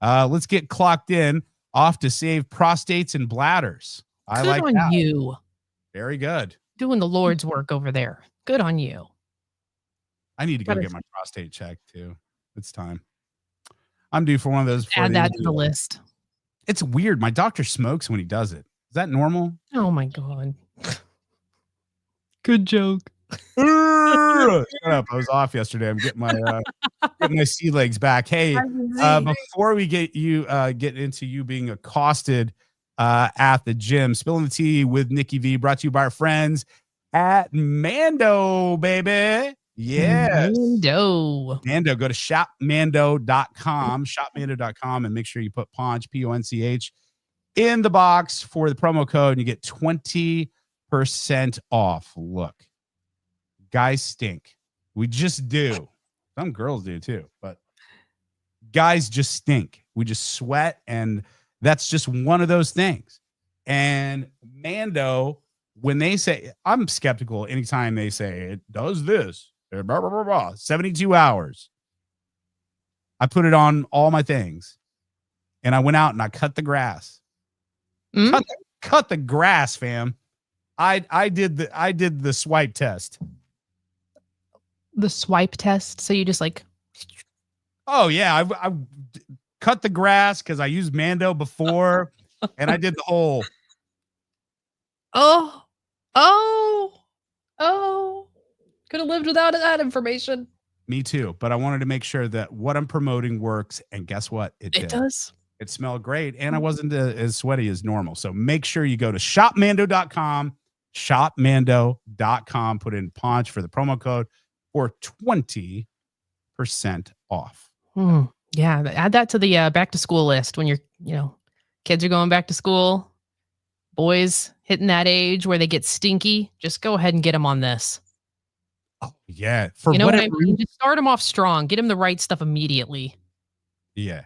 Let's get clocked in, off to save prostates and bladders. I like on that. You. Very good. Doing the Lord's work over there. Good on you. I need to go get my prostate checked too. It's time. I'm due for one of those. Add that to the list. It's weird. My doctor smokes when he does it. Is that normal? Oh my God. Good joke. Shut up. I was off yesterday. I'm getting my sea legs back. Hey, before we get into you being accosted at the gym, Spilling the Tea with Nikki V, brought to you by our friends at Mando, baby. Yes. Mando. Go to shopmando.com, and make sure you put Ponch, Ponch, in the box for the promo code, and you get 20% off. Look, guys stink. We just do. Some girls do too, but guys just stink. We just sweat, and that's just one of those things. And Mando, when they say, I'm skeptical anytime they say it does this, blah, blah, blah, blah, 72 hours. I put it on all my things, and I went out and I cut the grass. Cut the grass, fam. I did the swipe test. The swipe test. So you just like, oh yeah, I cut the grass because I used Mando before, and I did the whole. Oh, could have lived without that information. Me too, but I wanted to make sure that what I'm promoting works, and guess what? It does. It smelled great, and I wasn't as sweaty as normal. So make sure you go to shopmando.com, put in Ponch for the promo code for 20% off. Yeah, add that to the back to school list when kids are going back to school. Boys hitting that age where they get stinky, just go ahead and get them on this. Oh yeah, what I mean? Just start them off strong. Get them the right stuff immediately. Yeah.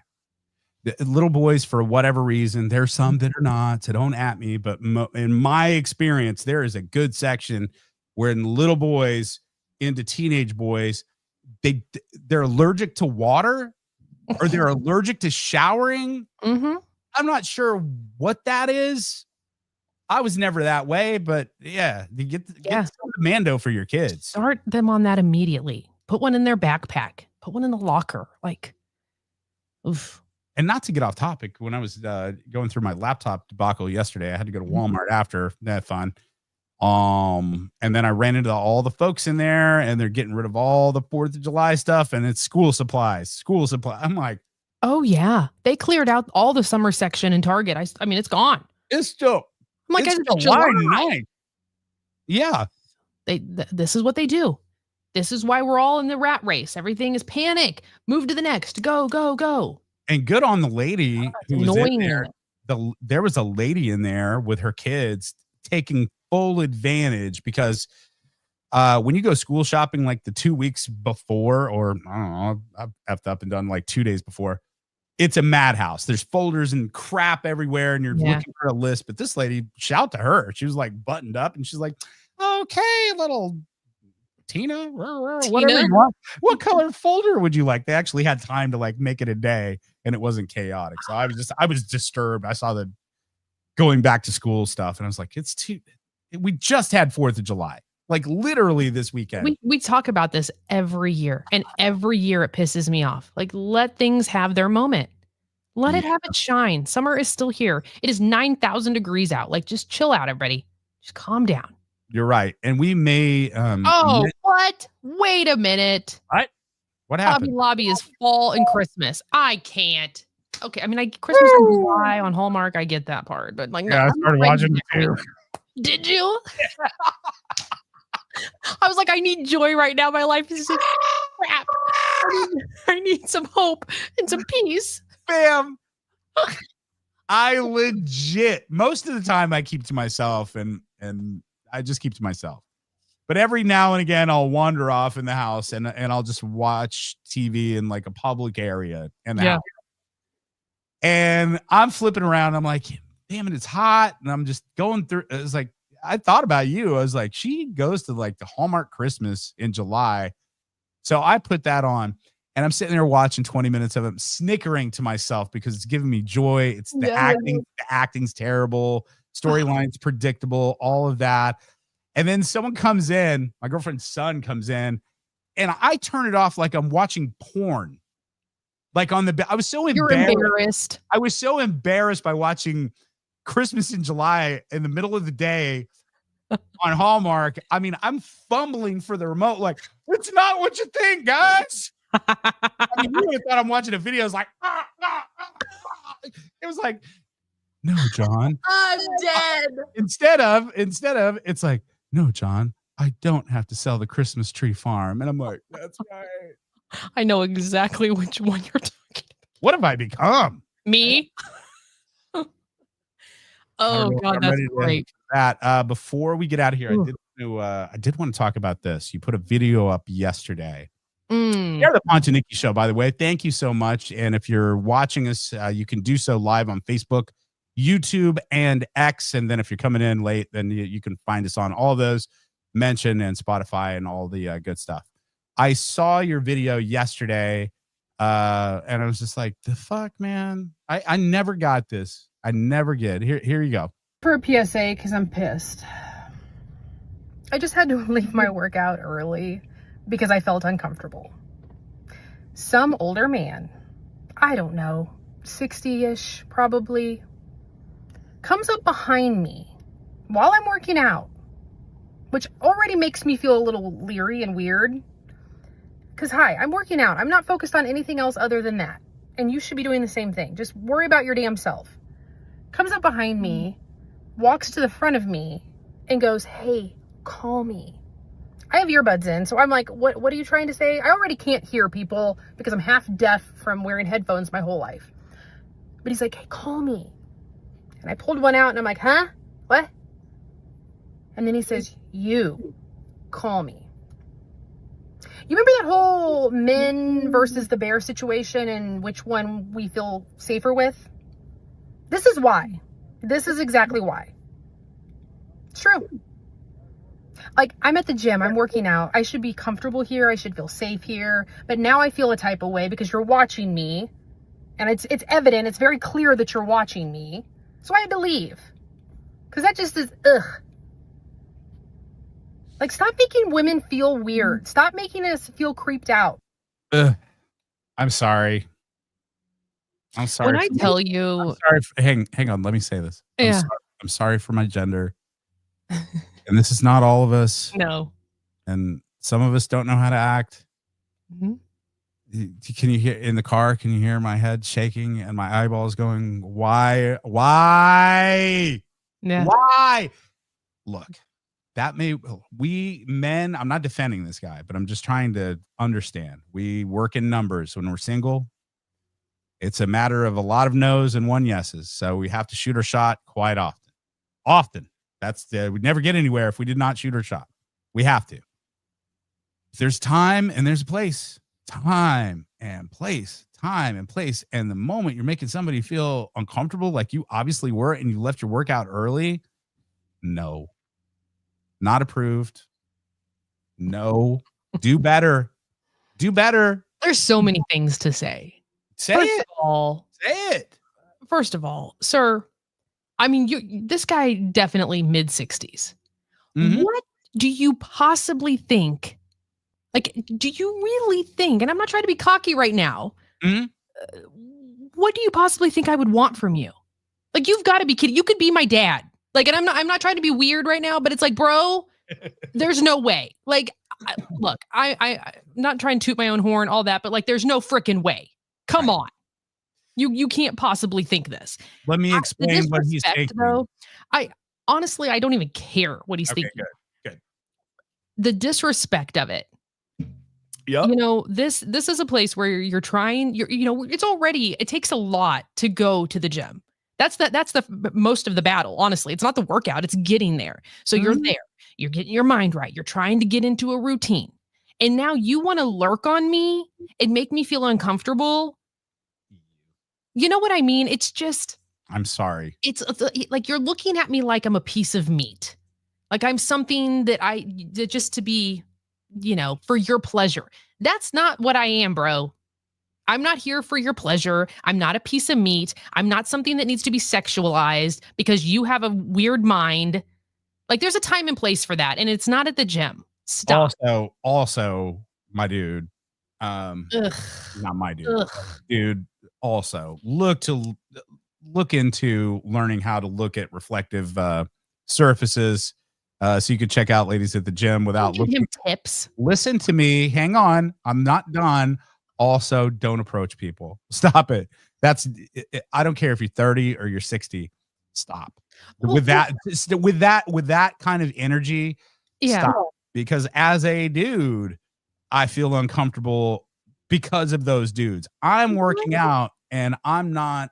The little boys, for whatever reason, there's some that are not, so don't at me, but in my experience, there is a good section where little boys into teenage boys, they're allergic to water or they're allergic to showering. I'm not sure what that is. I was never that way, but yeah, you get some Mando for your kids. Start them on that immediately. Put one in their backpack. Put one in the locker. Like, oof. And not to get off topic, when I was going through my laptop debacle yesterday, I had to go to Walmart after that fun. And then I ran into all the folks in there, and they're getting rid of all the 4th of July stuff, and it's school supplies. I'm like, oh yeah, they cleared out all the summer section in Target. I mean, it's gone. It's still. I'm like, it's July 9th. Yeah, this is what they do. This is why we're all in the rat race. Everything is panic. Move to the next. Go, go, go. And good on the lady who was in there. There was a lady in there with her kids taking full advantage, because when you go school shopping like the 2 weeks before, or I don't know, I've effed up and done like 2 days before, it's a madhouse. There's folders and crap everywhere, and you're looking for a list. But this lady, shout to her. She was like buttoned up, and she's like, okay, little Tina, whatever you want. What color folder would you like? They actually had time to like make it a day, and it wasn't chaotic. So I was disturbed. I saw the going back to school stuff, and I was like, we just had 4th of July. Like literally this weekend. We talk about this every year, and every year it pisses me off. Like, let things have their moment. Let it have its shine. Summer is still here. It is 9,000 degrees out. Like, just chill out, everybody. Just calm down. You're right. And we may What? Wait a minute. What Hobby happened? Lobby is fall and Christmas. I can't. Okay, I mean, Christmas in July on Hallmark, I get that part, but like, no, I I'm started not watching ready. it too. Did you? I was like, I need joy right now. My life is just crap. I need some hope and some peace. Bam. I legit, most of the time I keep to myself and I just keep to myself. But every now and again, I'll wander off in the house and I'll just watch TV in like a public area in the house. And I'm flipping around. I'm like, damn it, it's hot. And I'm just going through. It's like, I thought about you. I was like, she goes to like the Hallmark Christmas in July. So I put that on and I'm sitting there watching 20 minutes of it, snickering to myself because it's giving me joy. It's the acting. The acting's terrible. Storyline's predictable, all of that. And then someone comes in, my girlfriend's son comes in, and I turn it off like I'm watching porn. Like on the, I was so embarrassed. I was so embarrassed by watching Christmas in July in the middle of the day on Hallmark. I mean, I'm fumbling for the remote. Like, it's not what you think, guys. I mean, you would have thought I'm watching a video. It's like, it was like, no, John. I'm dead. Instead of, it's like, no, John, I don't have to sell the Christmas tree farm. And I'm like, that's right. I know exactly which one you're talking about. What have I become? Me? Oh God, that's great. Before we get out of here, I did want to talk about this. You put a video up yesterday. Yeah, the Ponch and Nikki show, by the way. Thank you so much. And if you're watching us, you can do so live on Facebook, YouTube, and X. And then if you're coming in late, then you can find us on all those, Mention and Spotify and all the good stuff. I saw your video yesterday, and I was just like, the fuck, man? I never got this. I never get. Here you go. For a PSA, because I'm pissed. I just had to leave my workout early because I felt uncomfortable. Some older man, I don't know, 60-ish probably, comes up behind me while I'm working out, which already makes me feel a little leery and weird. Because, hi, I'm working out. I'm not focused on anything else other than that. And you should be doing the same thing. Just worry about your damn self. Comes up behind me, walks to the front of me, and goes, hey, call me. I have earbuds in, so I'm like, what are you trying to say? I already can't hear people because I'm half deaf from wearing headphones my whole life. But he's like, hey, call me. And I pulled one out, and I'm like, huh? What? And then he says, you call me. You remember that whole men versus the bear situation and which one we feel safer with? This is why. This is exactly why. It's true. Like, I'm at the gym, I'm working out. I should be comfortable here. I should feel safe here. But now I feel a type of way because you're watching me. And it's evident, it's very clear that you're watching me. So I had to leave. Because that just is, ugh. Like, stop making women feel weird. Stop making us feel creeped out. I'm sorry. I'm sorry. When I tell you, I'm sorry. Hang on. Let me say this. Yeah. I'm sorry for my gender. And this is not all of us. No. And some of us don't know how to act. Mm-hmm. Can you hear in the car? Can you hear my head shaking and my eyeballs going, why? Why? Yeah. Why? Look, we men, I'm not defending this guy, but I'm just trying to understand. We work in numbers when we're single. It's a matter of a lot of no's and one yeses. So we have to shoot our shot quite often. Often. We'd never get anywhere if we did not shoot our shot. We have to. If there's time and there's a place, time and place. And the moment you're making somebody feel uncomfortable, like you obviously were, and you left your workout early, no. Not approved. No. Do better. Do better. There's so many things to say. Say First it. of all, say it. First of all, sir, I mean, this guy definitely mid-60s. Mm-hmm. What do you possibly think, like, do you really think, and I'm not trying to be cocky right now, what do you possibly think I would want from you? Like, you've got to be kidding. You could be my dad. Like, and I'm not trying to be weird right now, but it's like, bro, there's no way. Like, look, I'm not trying to toot my own horn, all that, but like, there's no freaking way. Come on. You can't possibly think this. Let me explain what he's thinking. Though, I honestly, I don't even care what he's thinking. Good. The disrespect of it. Yep. You know, this is a place where you're trying, it takes a lot to go to the gym. That's the most of the battle. Honestly, it's not the workout, it's getting there. So you're there, you're getting your mind right. You're trying to get into a routine. And now you want to lurk on me and make me feel uncomfortable. You know what I mean? It's just, I'm sorry. It's like you're looking at me like I'm a piece of meat. Like I'm something that just to be, for your pleasure. That's not what I am, bro. I'm not here for your pleasure. I'm not a piece of meat. I'm not something that needs to be sexualized because you have a weird mind. Like there's a time and place for that. And it's not at the gym. Stop. Also, my dude, not my dude, dude. Also, look into learning how to look at reflective surfaces, so you can check out ladies at the gym without looking. Give him tips. Listen to me. Hang on. I'm not done. Also, don't approach people. Stop it. I don't care if you're 30 or you're 60. Stop with that kind of energy. Yeah. Stop. Because as a dude, I feel uncomfortable because of those dudes. I'm working out and I'm not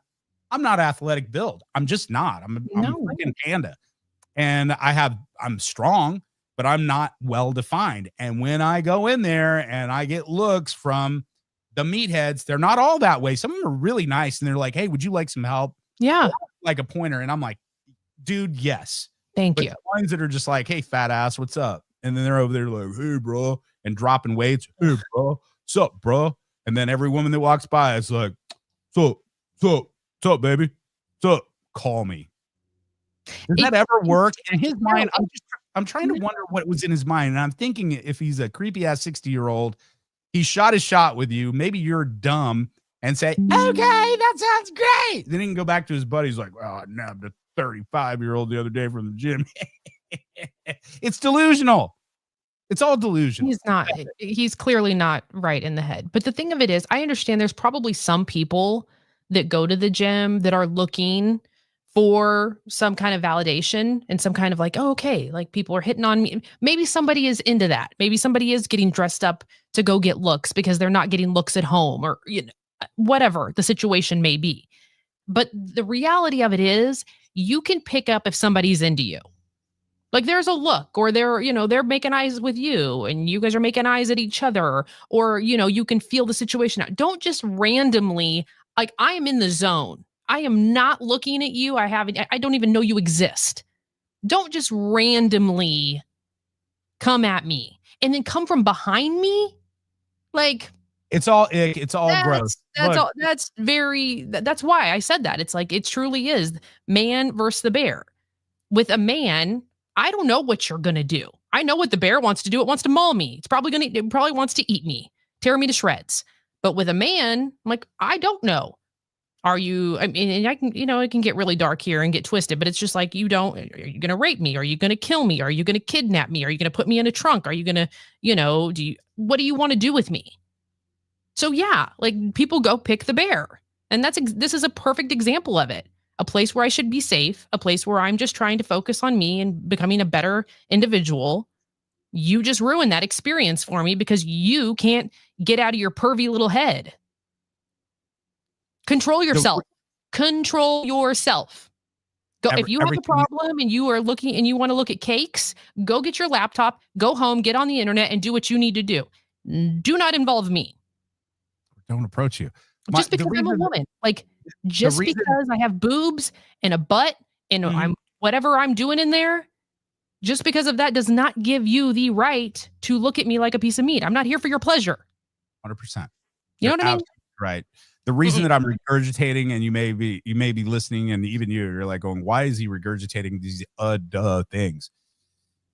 athletic build. I'm just not. I'm a freaking panda. And I'm strong, but I'm not well defined. And when I go in there and I get looks from the meatheads, they're not all that way. Some of them are really nice and they're like, hey, would you like some help? Yeah. Like a pointer. And I'm like, dude, yes. Thank but you. The ones that are just like, hey, fat ass, what's up? And then they're over there like, hey, bro, and dropping weights. Hey, bro, what's up, bro? And then every woman that walks by is like, what's up, baby? What's up? Call me. Does that ever work? In his mind, I'm trying to wonder what was in his mind. And I'm thinking if he's a creepy ass 60-year-old, he shot his shot with you. Maybe you're dumb and say, okay, that sounds great. Then he can go back to his buddies like, well, I nabbed a 35-year-old the other day from the gym. It's delusional. It's all delusion. He's clearly not right in the head. But the thing of it is, I understand there's probably some people that go to the gym that are looking for some kind of validation and some kind of like, oh, okay, like people are hitting on me. Maybe somebody is into that. Maybe somebody is getting dressed up to go get looks because they're not getting looks at home or whatever the situation may be. But the reality of it is you can pick up if somebody's into you. Like there's a look or they're making eyes with you and you guys are making eyes at each other or, you can feel the situation out. Don't just randomly, like I am in the zone. I am not looking at you. I don't even know you exist. Don't just randomly come at me and then come from behind me. Like it's all gross. That's why I said that. It's like, it truly is man versus the bear. With a man, I don't know what you're going to do. I know what the bear wants to do. It wants to maul me. It probably wants to eat me, tear me to shreds. But with a man, I'm like, I don't know. Are you, I mean, and I can, it can get really dark here and get twisted, but it's just like, are you going to rape me? Are you going to kill me? Are you going to kidnap me? Are you going to put me in a trunk? Are you going to, what do you want to do with me? So yeah, like people go pick the bear. And this is a perfect example of it. A place where I should be safe, a place where I'm just trying to focus on me and becoming a better individual. You just ruined that experience for me because you can't get out of your pervy little head. Control yourself. Control yourself. Go. If you have a problem and you are looking and you want to look at cakes, go get your laptop, go home, get on the internet and do what you need to do. Do not involve me. Don't approach you. Just because I'm a woman. Like, just because I have boobs and a butt and I'm whatever I'm doing in there, just because of that does not give you the right to look at me like a piece of meat. I'm not here for your pleasure. 100%. You know what I mean? Right. The reason that I'm regurgitating, and you may be listening, and even you're like going, why is he regurgitating these duh things?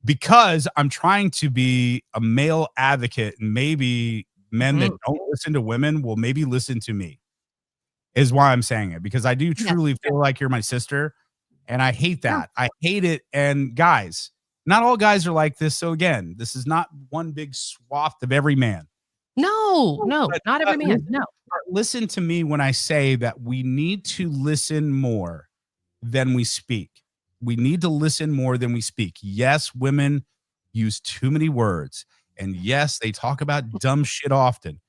because I'm trying to be a male advocate, and maybe men that don't listen to women will maybe listen to me, is why I'm saying it, because I do truly feel like you're my sister, and I hate that. I hate it. And guys, not all guys are like this. So again, this is not one big swath of every man. No, not every man. No. Listen to me when I say that we need to listen more than we speak. We need to listen more than we speak. Yes, women use too many words. And yes, they talk about dumb shit often.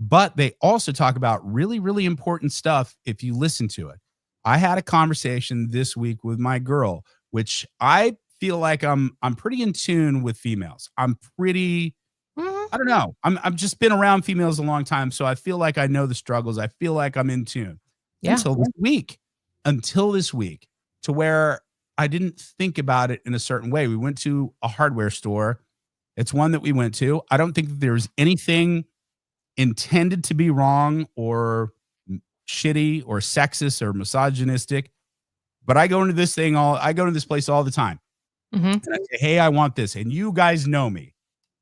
But they also talk about really, really important stuff if you listen to it. I had a conversation this week with my girl, which I feel like I'm pretty in tune with females. I'm pretty, I don't know. I've just been around females a long time, so I feel like I know the struggles. I feel like I'm in tune. Until this week, to where I didn't think about it in a certain way. We went to a hardware store. It's one that we went to. I don't think that there's anything intended to be wrong or shitty or sexist or misogynistic, but I go into this place all the time. And I say, hey, I want this. And you guys know me.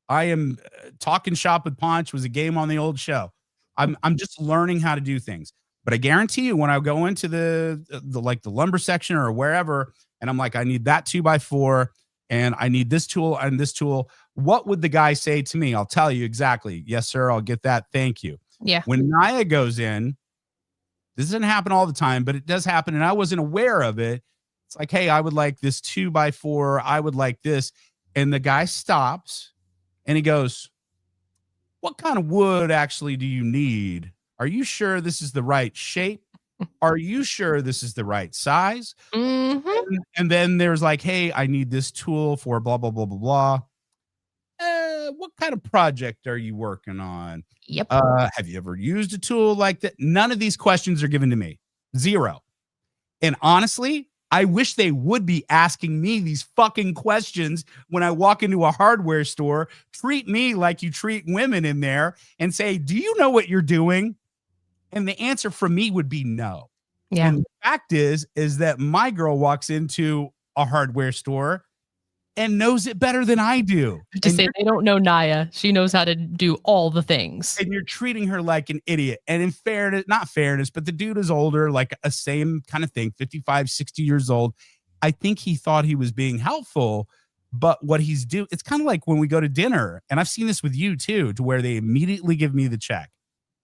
I am talking shop with Ponch was a game on the old show. I'm just learning how to do things. But I guarantee you, when I go into the lumber section or wherever, and I'm like, I need that 2x4 and I need this tool and this tool, what would the guy say to me? I'll tell you exactly. Yes, sir. I'll get that. Thank you. Yeah. When Naya goes in, this doesn't happen all the time, but it does happen. And I wasn't aware of it. It's like, hey, I would like this 2x4. I would like this. And the guy stops and he goes, what kind of wood actually do you need? Are you sure this is the right shape? Are you sure this is the right size? And then there's like, hey, I need this tool for blah, blah, blah, blah, blah. What kind of project are you working on? Yep. Have you ever used a tool like that? None of these questions are given to me. Zero. And honestly, I wish they would be asking me these fucking questions when I walk into a hardware store. Treat me like you treat women in there and say, do you know what you're doing? And the answer from me would be no. Yeah. And the fact is that my girl walks into a hardware store and knows it better than I do. To say they don't know Naya. She knows how to do all the things. And you're treating her like an idiot. And in fairness, not fairness, but the dude is older, like a same kind of thing, 55, 60 years old. I think he thought he was being helpful, but what he's doing, it's kind of like when we go to dinner, and I've seen this with you too, to where they immediately give me the check.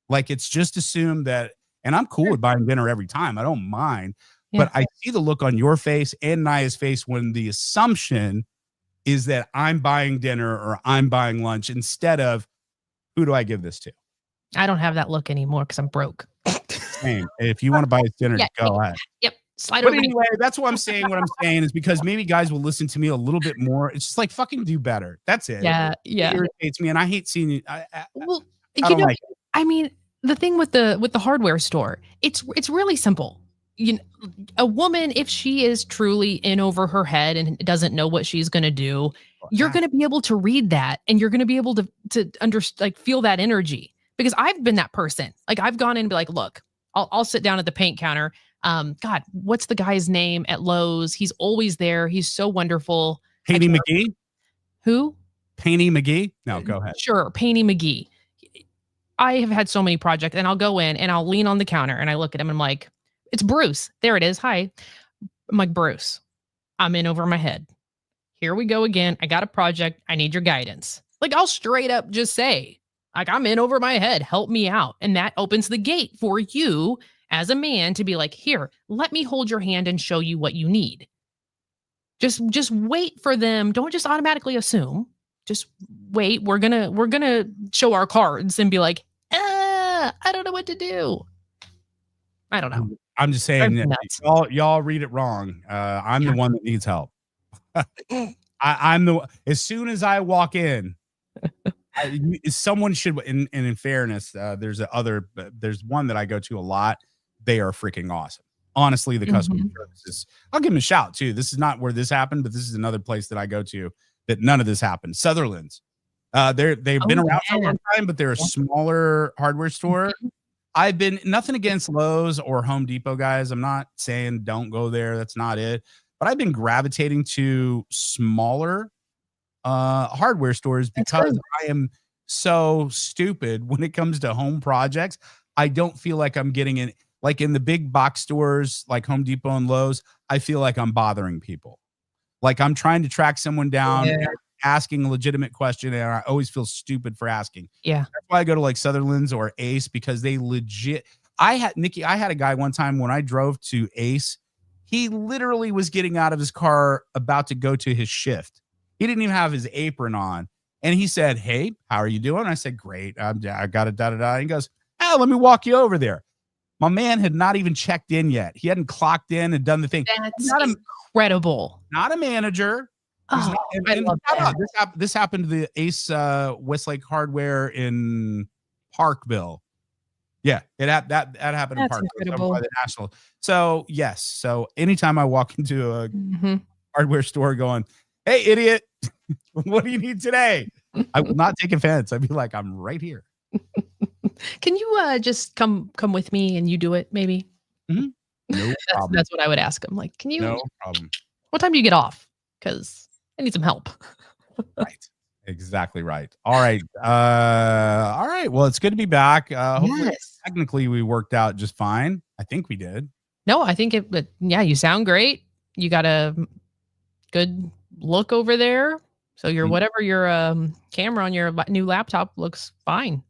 Like it's just assumed that, and I'm cool with buying dinner every time. I don't mind, but I see the look on your face and Naya's face when the assumption is that I'm buying dinner or I'm buying lunch instead of who do I give this to? I don't have that look anymore because I'm broke. Same. If you want to buy us dinner, go ahead. Yep. Slide But over. anyway, that's what I'm saying. What I'm saying is because maybe guys will listen to me a little bit more. It's just like fucking do better. That's it. Yeah. It irritates me, and I hate seeing you. I You know, I mean, the thing with the hardware store, it's really simple. You know, a woman, if she is truly in over her head and doesn't know what she's going to do, you're going to be able to read that, and you're going to be able to understand, like, feel that energy. Because I've been that person. Like, I've gone in and be like, look, I'll sit down at the paint counter. God, what's the guy's name at Lowe's? He's always there. He's so wonderful. Painty McGee? Who? Painty McGee? No, go ahead. Sure, Painty McGee. I have had so many projects, and I'll go in and I'll lean on the counter and I look at him and I'm like, it's Bruce. There it is. Hi. I'm like, Bruce, I'm in over my head. Here we go again. I got a project. I need your guidance. Like, I'll straight up just say, like, I'm in over my head. Help me out. And that opens the gate for you as a man to be like, here, let me hold your hand and show you what you need. Just wait for them. Don't just automatically assume. Just wait. We're gonna show our cards and be like, I don't know what to do. I don't know. I'm just saying that y'all read it wrong. I'm the one that needs help. I'm the, as soon as I walk in, someone should, and in fairness, there's one that I go to a lot. They are freaking awesome. Honestly, the customer service is, I'll give them a shout too. This is not where this happened, but this is another place that I go to that none of this happened. Sutherland's. They've been around for a long time, but they're a smaller hardware store. I've been, nothing against Lowe's or Home Depot, guys. I'm not saying don't go there. That's not it. But I've been gravitating to smaller hardware stores because I am so stupid when it comes to home projects. I don't feel like I'm getting in, like in the big box stores like Home Depot and Lowe's. I feel like I'm bothering people. Like I'm trying to track someone down and asking a legitimate question, and I always feel stupid for asking. Yeah. That's why I go to like Sutherland's or Ace, because they legit. I had a guy one time when I drove to Ace. He literally was getting out of his car about to go to his shift. He didn't even have his apron on. And he said, "Hey, how are you doing?" I said, "Great. I got it, da-da-da." He goes, "Oh, let me walk you over there." My man had not even checked in yet. He hadn't clocked in and done the thing. That's incredible. Not a manager. Oh, I love that. This happened to the Ace Westlake Hardware in Parkville. Yeah, that happened in Parkville. Incredible. By the National. So yes. So anytime I walk into a hardware store going, "Hey, idiot, what do you need today?" I will not take offense. I'd be like, "I'm right here." Can you just come with me and you do it maybe? No problem. That's what I would ask him. Like, can you? No problem. What time do you get off? Because I need some help. Right. Exactly right. All right. All right. Well, it's good to be back. Hopefully, technically, we worked out just fine. I think we did. No, I think it. But yeah, you sound great. You got a good look over there. So your whatever your camera on your new laptop looks fine.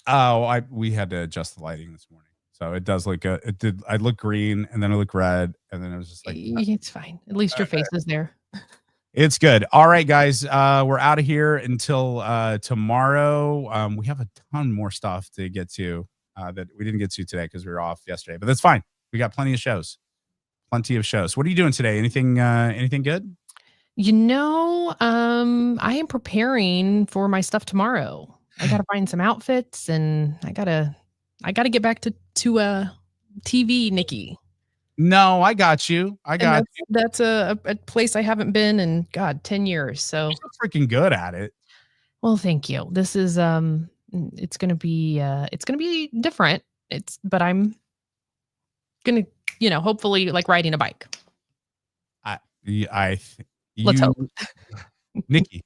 Oh, we had to adjust the lighting this morning, so it does look. It did. I look green, and then I look red, and then it was just like it's fine. At least your face is there. It's good. All right, guys. We're out of here until tomorrow. We have a ton more stuff to get to that we didn't get to today because we were off yesterday, but that's fine. We got plenty of shows. What are you doing today? Anything good? I am preparing for my stuff tomorrow. I gotta find some outfits, and I gotta get back to TV, Nikki. No, I got you. That's a place I haven't been in 10 years. So you're freaking good at it. Well, thank you. This is it's gonna be different. But I'm gonna hopefully like riding a bike. Let's hope. Nikki,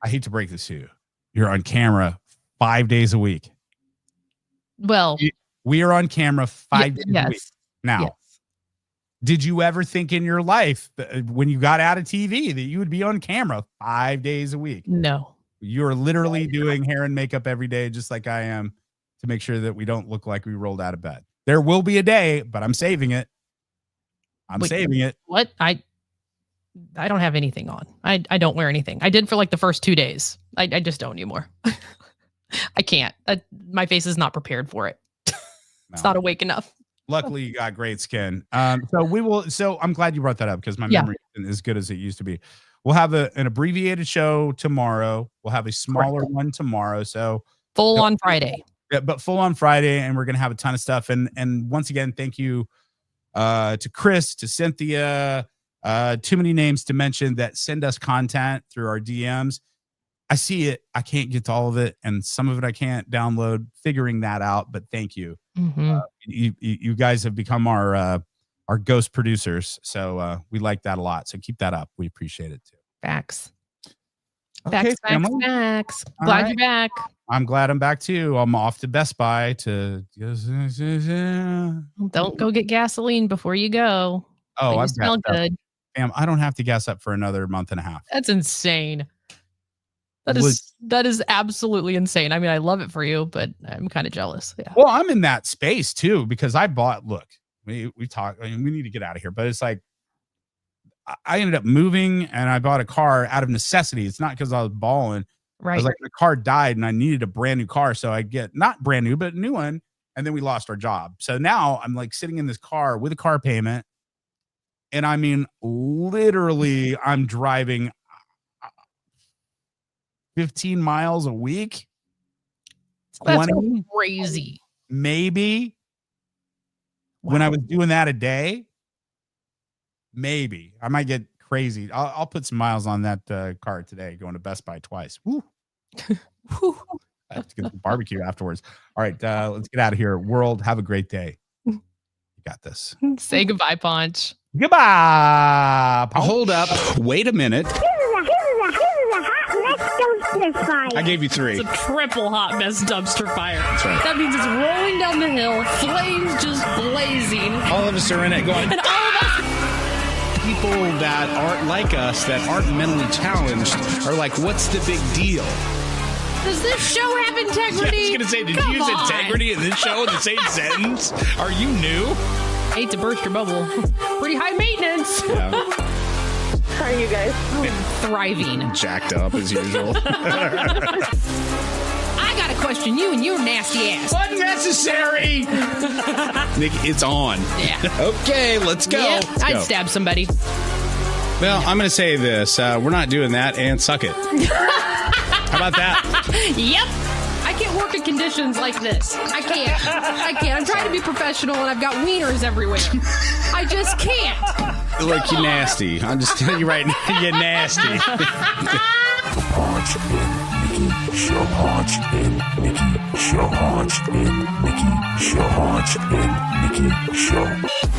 I hate to break this to you. You're on camera 5 days a week. Well, we are on camera 5 days a week. Now, did you ever think in your life that when you got out of TV that you would be on camera 5 days a week? No. You're literally doing hair and makeup every day, just like I am, to make sure that we don't look like we rolled out of bed. There will be a day, but I'm saving it. Saving it. What? I don't have anything on. I don't wear anything. I did for like the first 2 days. I just don't anymore. I can't. My face is not prepared for it. It's not awake enough. Luckily, you got great skin. So I'm glad you brought that up because my memory isn't as good as it used to be. We'll have an abbreviated show tomorrow. We'll have a smaller one tomorrow. So full on Friday. Yeah, but full on Friday, and we're gonna have a ton of stuff. And once again, thank you to Chris, to Cynthia. Too many names to mention that send us content through our DMs. I see it. I can't get to all of it, and some of it I can't download. Figuring that out, but thank you. You guys have become our ghost producers, so we like that a lot. So keep that up. We appreciate it too. Facts. Okay, Facts. Glad you're back. I'm glad I'm back too. I'm off to Best Buy to. Don't go get gasoline before you go. Oh, I smell good. Damn, I don't have to gas up for another month and a half. That's insane. That is absolutely insane. I mean, I love it for you, but I'm kind of jealous. Yeah. Well, I'm in that space too because I bought. Look, we talk. I mean, we need to get out of here, but it's like I ended up moving and I bought a car out of necessity. It's not because I was balling. Right. I was like, the car died and I needed a brand new car, so I get not brand new but a new one. And then we lost our job, so now I'm like sitting in this car with a car payment. And I mean, literally, I'm driving 15 miles a week. That's crazy. Maybe. Wow. When I was doing that a day, maybe. I might get crazy. I'll put some miles on that car today, going to Best Buy twice. Woo. I have to get some barbecue afterwards. All right, let's get out of here. World, have a great day. You got this. Say goodbye, Ponch. Goodbye. Hold up. Wait a minute. dumpster fire. I gave you 3. It's a triple hot mess dumpster fire. That's right. That means it's rolling down the hill, flames just blazing. All of us are in it going, And all of us. people that aren't like us, that aren't mentally challenged, are like, what's the big deal? Does this show have integrity? I was going to say, did Come you use on. integrity in this show in the same sentence? Are you new? Hate to burst your bubble. Pretty high maintenance. Yeah. How are you guys? Thriving. Jacked up as usual. I got to question you and your nasty ass. Unnecessary! Nick, it's on. Yeah. Okay, let's go. Yeah, Let's I'd go. stab somebody. Well, I'm going to say this. We're not doing that, and suck it. How about that? Yep. I can't work in conditions like this. I can't. I'm trying to be professional and I've got wieners everywhere. I just can't. Look, you nasty. I'm just telling you right now, you're nasty. Ponch and Nikki Show. Ponch and Nikki Show. Ponch and Nikki Show. Ponch and Nikki Show.